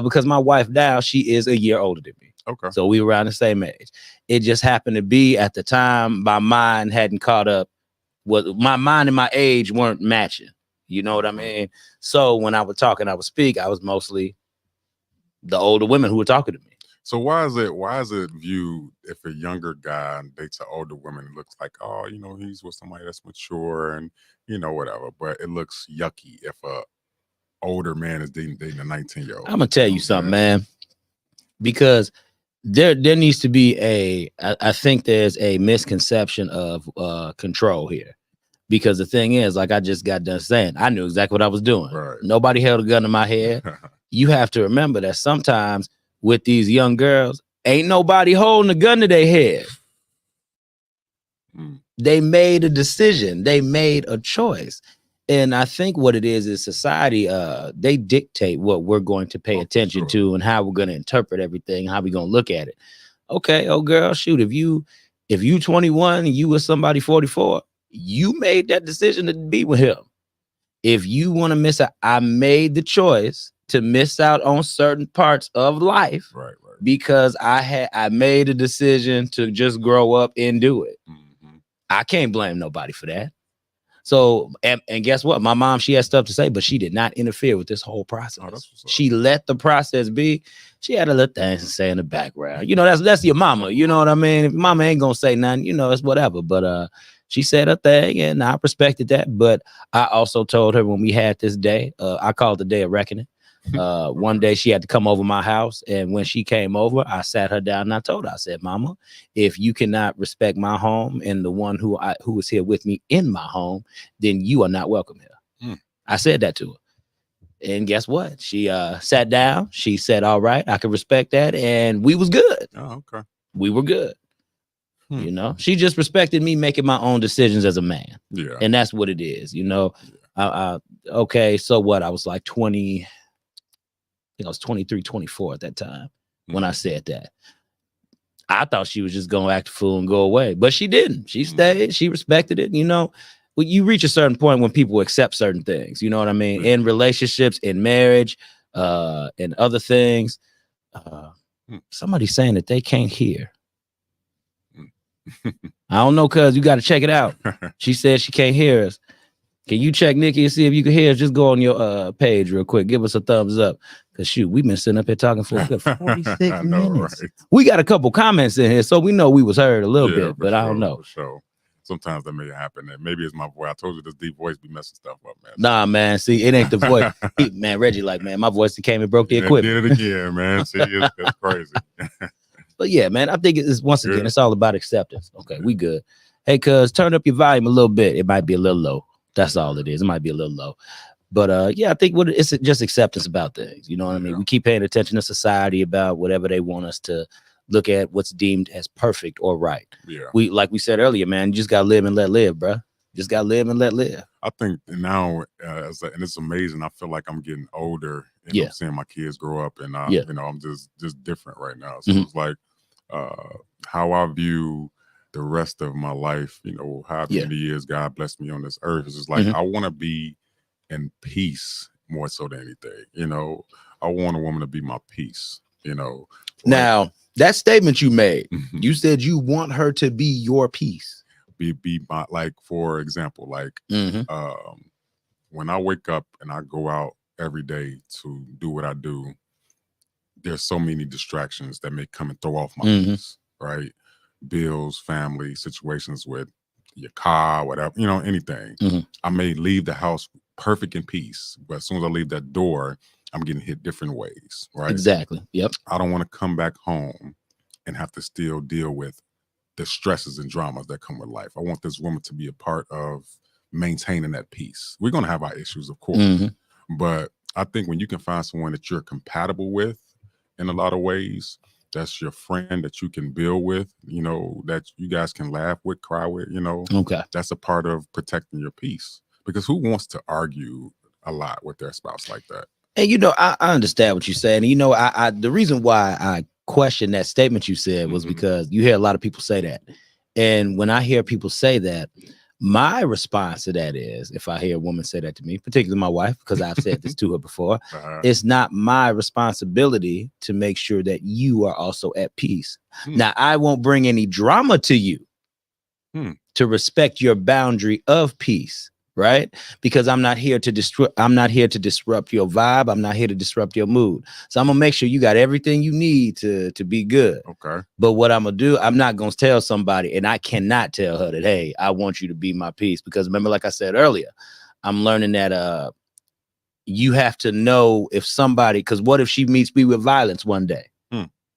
Because my wife now, she is a year older than me. Okay. So we were around the same age. It just happened to be at the time my mind hadn't caught up. My mind and my age weren't matching. You know what I mean? So when I would talk and I would speak, I was mostly the older women who were talking to me. So why is it viewed if a younger guy dates an older woman, it looks like, he's with somebody that's mature and whatever, but it looks yucky if a older man is dating a 19-year-old. I'm gonna tell you something, man, because there needs to be I think there's a misconception of control here. Because the thing is, like I just got done saying, I knew exactly what I was doing. Right. Nobody held a gun to my head. You have to remember that sometimes with these young girls, ain't nobody holding a gun to their head. They made a decision. They made a choice. And I think what it is society, they dictate what we're going to pay attention to and how we're going to interpret everything, how we're going to look at it. Okay, oh girl, shoot, if you 21 and you with somebody 44, you made that decision to be with him. If you want to miss out, I made the choice to miss out on certain parts of life, right. Because I made a decision to just grow up and do it. Mm-hmm. I can't blame nobody for that. So, and guess what? My mom, she had stuff to say, but she did not interfere with this whole process. She let the process be. She had a little things to say in the background. That's your mama. You know what I mean? If mama ain't gonna say nothing, it's whatever. But she said her thing, and I respected that. But I also told her when we had this day, I called the day of reckoning. One day she had to come over my house, and when she came over, I sat her down and I told her, I said, Mama, if you cannot respect my home and the one who is here with me in my home, then you are not welcome here. I said that to her. And guess what? She sat down. She said, all right, I can respect that. And we was good. Oh, okay. We were good. You know, she just respected me making my own decisions as a man. Yeah. And that's what it is. You know, okay, so what? I was like 20, I think I was 23, 24 at that time when I said that. I thought she was just going to act a fool and go away, but she didn't. She stayed. She respected it. You know, well, you reach a certain point when people accept certain things. You know what I mean? In relationships, in marriage, and other things. Somebody's saying that they can't hear. I don't know, cuz you got to check it out. She said she can't hear us. Can you check Nikki and see if you can hear us? Just go on your page real quick. Give us a thumbs up. Cause shoot, we've been sitting up here talking for a good 46 minutes. Right. We got a couple comments in here, so we know we was heard a little bit, but I don't know. For sure. Sometimes that may happen. And maybe it's my voice. I told you this deep voice be messing stuff up, man. Nah, man. See, it ain't the voice. Man, Reggie, like, man, my voice came and broke the equipment. Did it again, man. See, it's crazy. But yeah, man, I think it's once again, it's all about acceptance. Okay, we good. Hey, cuz, turn up your volume a little bit. It might be a little low. That's all it is. It might be a little low. But yeah, I think it's just acceptance about things. You know what I mean? We keep paying attention to society about whatever they want us to look at, what's deemed as perfect or right. Yeah. Like we said earlier, man, you just gotta live and let live, bro. Just gotta live and let live. I think now, and it's amazing. I feel like I'm getting older. And I'm seeing my kids grow up, and you know, I'm just different right now. So it's like how I view the rest of my life. You know, how many years God blessed me on this earth. It's just like I want to be in peace more so than anything. You know, I want a woman to be my peace. You know. Now that statement you made, you said you want her to be your peace. Be my, like, for example, like when I wake up and I go out every day to do what I do, there's so many distractions that may come and throw off my peace, right? Bills, family, situations with your car, whatever, you know, anything. I may leave the house perfect in peace, but as soon as I leave that door, I'm getting hit different ways, right? Exactly. Yep. I don't want to come back home and have to still deal with the stresses and dramas that come with life. I want this woman to be a part of maintaining that peace. We're going to have our issues, of course, but I think when you can find someone that you're compatible with in a lot of ways, that's your friend that you can build with, you know, that you guys can laugh with, cry with, you know, that's a part of protecting your peace. Because who wants to argue a lot with their spouse like that? And, you know, I understand what you're saying. You know, I the reason why I question that statement you said was because you hear a lot of people say that. And when I hear people say that, my response to that is, if I hear a woman say that to me, particularly my wife, because I've said this to her before, it's not my responsibility to make sure that you are also at peace. Now, I won't bring any drama to you to respect your boundary of peace. Right? Because I'm not here to disrupt your vibe. I'm not here to disrupt your mood. So I'm gonna make sure you got everything you need to be good. Okay. But what I'm gonna do, I'm not gonna tell somebody, and I cannot tell her that, hey, I want you to be my peace. Because remember, like I said earlier, I'm learning that you have to know if somebody, because what if she meets me with violence one day?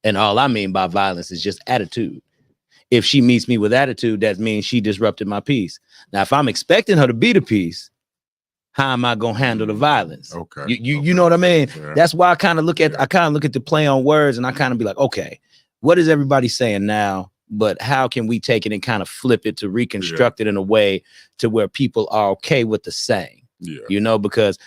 And all I mean by violence is just attitude. If she meets me with attitude, that means she disrupted my peace. Now, if I'm expecting her to be the peace, how am I gonna handle the violence? Okay. You know what I mean? Yeah. That's why I kind of look at the play on words, and I kind of be like, okay, what is everybody saying now? But how can we take it and kind of flip it to reconstruct it in a way to where people are okay with the saying? Yeah. You know, because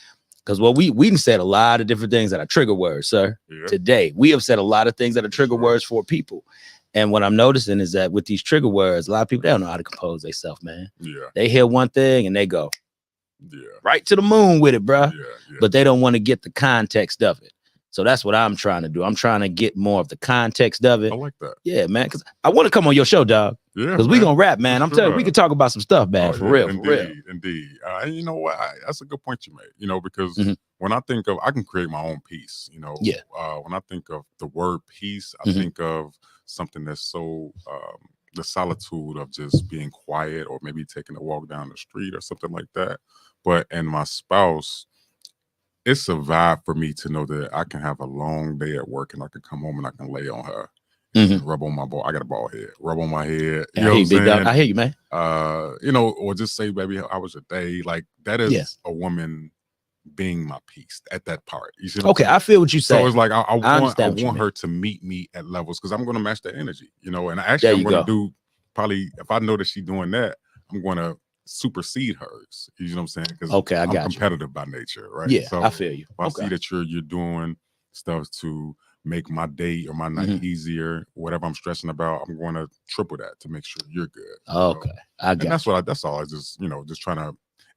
what we said a lot of different things that are trigger words, sir. Yeah. Today, we have said a lot of things that are trigger words for people. And what I'm noticing is that with these trigger words, a lot of people, they don't know how to compose themselves, man. Yeah. They hear one thing and they go right to the moon with it, bro. Yeah. But they don't want to get the context of it. So that's what I'm trying to do. I'm trying to get more of the context of it. I like that. Yeah, man, because I want to come on your show, dog. Yeah, because we gonna rap, man. I'm telling you, we can talk about some stuff, man, for real. Indeed. And you know what? That's a good point you made. You know, because when I think of, I can create my own peace. You know, when I think of the word peace, I think of something that's so the solitude of just being quiet, or maybe taking a walk down the street or something like that. But in my spouse, it's a vibe for me to know that I can have a long day at work and I can come home and I can lay on her and rub on my ball. I got a bald head. Rub on my head. You know what I'm saying? I hear you, man. You know, or just say, baby, how was your day? Like, that is a woman being my peace at that part. You see what I'm saying? I feel what you say. So it's like I want her to meet me at levels, because I'm going to match that energy, you know. And actually, I'm going to do, probably, if I know that she's doing that, I'm going to supersede hers. You know what I'm saying? Because I'm competitive by nature, right? Yeah, so I feel you. If I see that you're doing stuff to make my day or my night easier, whatever I'm stressing about, I'm going to triple that to make sure you're good. Okay, and that's all. I just, you know, just trying to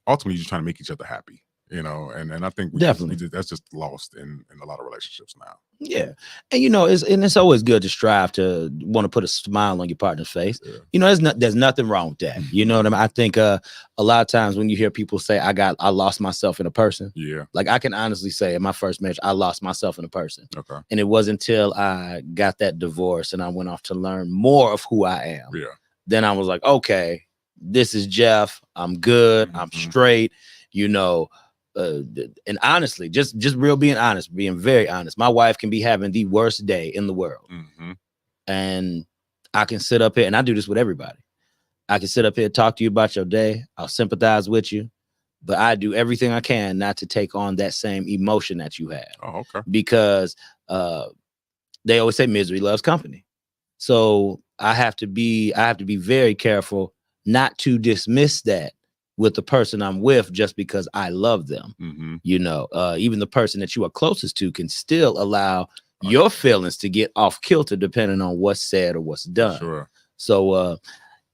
ultimately just trying to make each other happy. You know, and I think that's just lost in a lot of relationships now. Yeah, and you know, it's always good to strive to want to put a smile on your partner's face. Yeah. You know, there's nothing wrong with that. You know what I mean? I think a lot of times when you hear people say, I lost myself in a person. Yeah, like I can honestly say, in my first marriage, I lost myself in a person. Okay, and it wasn't until I got that divorce and I went off to learn more of who I am. Yeah, then I was like, okay, this is Jeff. I'm good. I'm straight. You know. And honestly, just real being honest, being very honest, my wife can be having the worst day in the world. And I can sit up here, and I do this with everybody. I can sit up here and talk to you about your day. I'll sympathize with you, but I do everything I can not to take on that same emotion that you have. Oh, okay. Because they always say misery loves company. So I have to be very careful not to dismiss that with the person I'm with just because I love them. You know, even the person that you are closest to can still allow your feelings to get off kilter depending on what's said or what's done. Sure. So,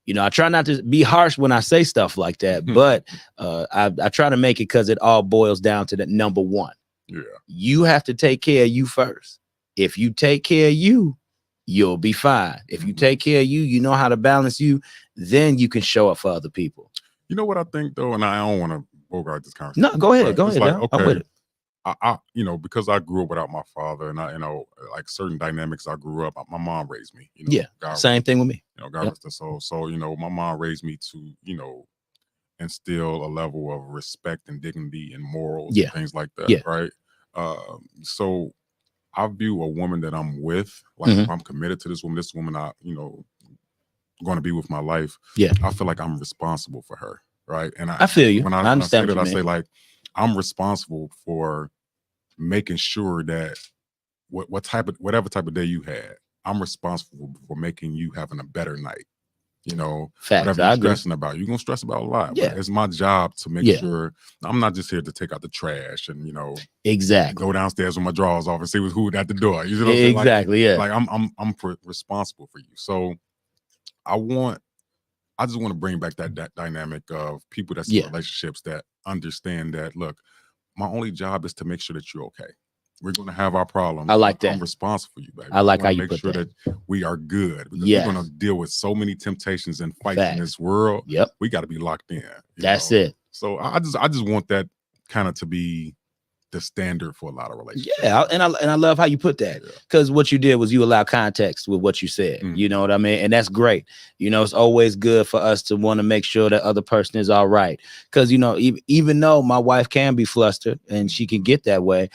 you know, I try not to be harsh when I say stuff like that, but I try to make it because it all boils down to that number one. Yeah. You have to take care of you first. If you take care of you, you'll be fine. If you take care of you, you know how to balance you, then you can show up for other people. You know what I think though, and I don't want to bogart this conversation. No, go ahead. Like, okay, I'm with it. I you know, because I grew up without my father, and I, you know, like certain dynamics I grew up. My mom raised me. You know, yeah, God same thing with me. You know, God rest her soul. So you know, my mom raised me to, you know, instill a level of respect and dignity and morals, and things like that. Yeah. Right. So I view a woman that I'm with, like if I'm committed to this woman I, you know, going to be with my life. Yeah, I feel like I'm responsible for her, right? And I feel you. When I say that, I say like I'm responsible for making sure that whatever type of day you had, I'm responsible for making you having a better night. You know, whatever you're stressing about, you're gonna stress about a lot. Yeah, but it's my job to make sure I'm not just here to take out the trash and, you know, go downstairs with my drawers off and see who at the door. You know what I'm saying? Exactly. Like I'm responsible for you. So I just want to bring back that dynamic of people that's in relationships that understand that, look, my only job is to make sure that you're okay. We're going to have our problems. I like that. I'm responsible for you, baby. I like how you put that. Make sure that we are good. Because we're going to deal with so many temptations and fights in this world. Yep. We got to be locked in. That's it. So I just want that kind of to be the standard for a lot of relationships. Yeah, and I love how you put that, because what you did was you allow context with what you said. You know what I mean? And that's great. You know, it's always good for us to want to make sure that other person is all right. Because, you know, even though my wife can be flustered and she can get that way,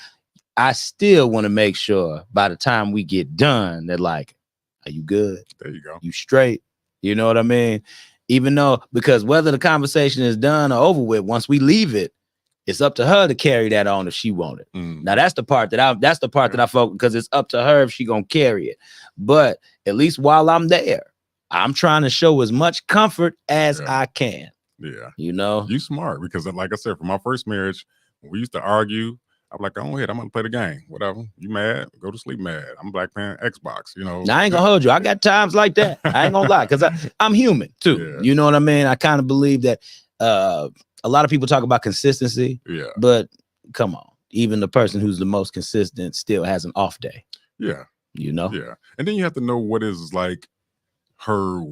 I still want to make sure by the time we get done that, like, are you good? There you go. You straight? You know what I mean? Even though, because whether the conversation is done or over with, once we leave it, it's up to her to carry that on if she want it. Now that's the part that I focus, because it's up to her if she gonna carry it. But at least while I'm there, I'm trying to show as much comfort as I can. Yeah, you know, you smart, because like I said, for my first marriage, when we used to argue, I'm like, go ahead, I'm gonna play the game. Whatever, you mad? Go to sleep mad. I'm black playing Xbox. You know, now I ain't gonna hold you. I got times like that. I ain't gonna lie, because I'm human too. Yeah. You know what I mean? I kind of believe that. A lot of people talk about consistency, but come on, even the person who's the most consistent still has an off day. Yeah. You know? Yeah. And then you have to know what is like her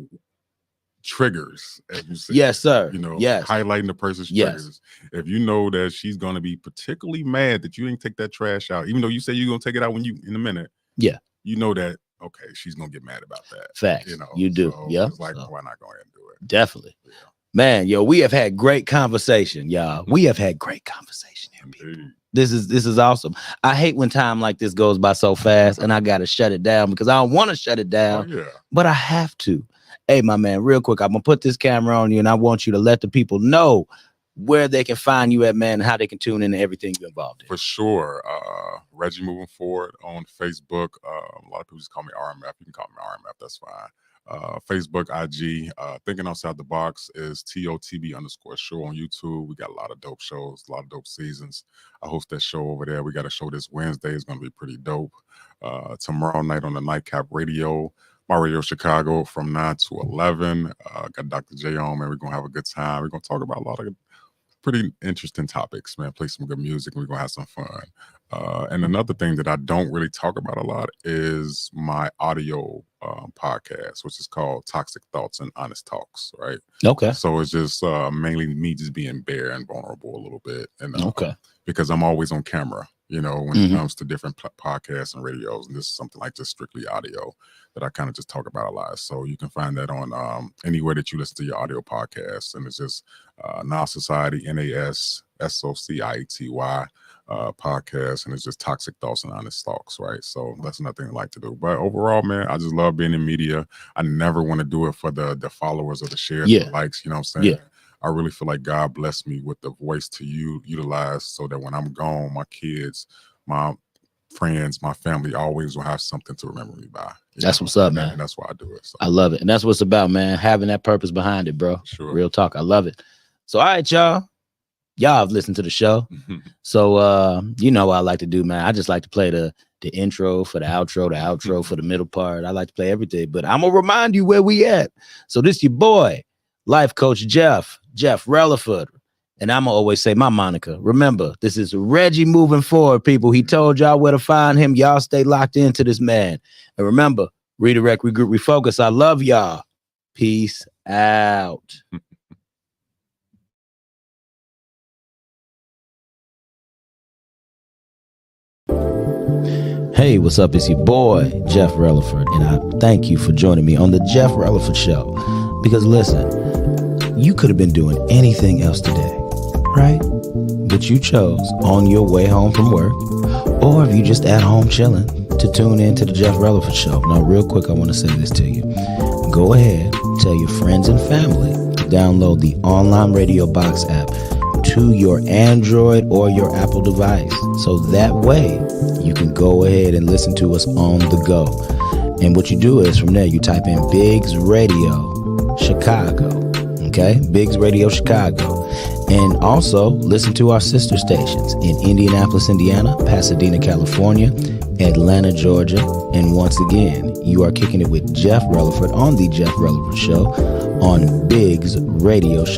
triggers, as you said. Yes, sir. You know, highlighting the person's triggers. If you know that she's going to be particularly mad that you didn't take that trash out, even though you say you're going to take it out when you in a minute. Yeah. You know that okay, she's gonna get mad about that. Facts. You know, You do. So Yeah. it's like, why not go ahead and do it? Definitely. Yeah. Man, yo, we have had great conversation, y'all. We have had great conversation here, people. This is awesome. I hate when time like this goes by so fast and I gotta shut it down because I don't want to shut it down. Oh, yeah. But I have to. Hey, my man, real quick, I'm gonna put this camera on you and I want you to let the people know where they can find you at, man, and how they can tune into everything you're involved in. For sure. Reggie Moving Forward on Facebook. A lot of people just call me RMF. You can call me RMF. That's fine. Facebook, IG, Thinking Outside the Box is TOTB_show on YouTube. We got a lot of dope shows, a lot of dope seasons. I host that show over there. We got a show this Wednesday. It's going to be pretty dope. Tomorrow night on the Nightcap Radio, my radio Chicago from 9 to 11. Got Dr. J on, man. We're going to have a good time. We're going to talk about a lot of pretty interesting topics, man. Play some good music and we're going to have some fun. And another thing that I don't really talk about a lot is my audio podcast, which is called Toxic Thoughts and Honest Talks, right? Okay. So it's just mainly me just being bare and vulnerable a little bit. And okay. Because I'm always on camera, you know, when it comes to different podcasts and radios, and this is something like just strictly audio that I kind of just talk about a lot. So you can find that on anywhere that you listen to your audio podcasts. And it's just Nas Society, NASSOCIETY podcast, and it's just Toxic Thoughts and Honest Talks, right? So that's another thing I like to do. But overall, man, I just love being in media. I never want to do it for the followers or the shares or the likes, you know what I'm saying? Yeah. I really feel like God blessed me with the voice to utilize so that when I'm gone, my kids, my friends, my family always will have something to remember me by. That's what's up, man. And that's why I do it. So. I love it. And that's what's about, man. Having that purpose behind it, bro. Sure. Real talk. I love it. So, all right, y'all. Y'all have listened to the show. So, you know what I like to do, man. I just like to play the intro for the outro for the middle part. I like to play everything, but I'm going to remind you where we at. So this your boy, life coach Jeff Releford. And I'm going to always say my moniker. Remember, this is Reggie Moving Forward, people. He told y'all where to find him. Y'all stay locked into this man. And remember, redirect, regroup, refocus. I love y'all. Peace out. Hey, what's up? It's your boy, Jeff Releford, and I thank you for joining me on the Jeff Releford Show. Because listen, you could have been doing anything else today, right? But you chose on your way home from work, or if you just at home chilling, to tune in to the Jeff Releford Show. Now, real quick, I want to say this to you. Go ahead, tell your friends and family to download the online Radio Box app to your Android or your Apple device. So that way you can go ahead and listen to us on the go. And what you do is from there, you type in Biggs Radio Chicago. Okay? Biggs Radio Chicago. And also listen to our sister stations in Indianapolis, Indiana, Pasadena, California, Atlanta, Georgia. And once again, you are kicking it with Jeff Releford on the Jeff Releford Show on Biggs Radio Chicago.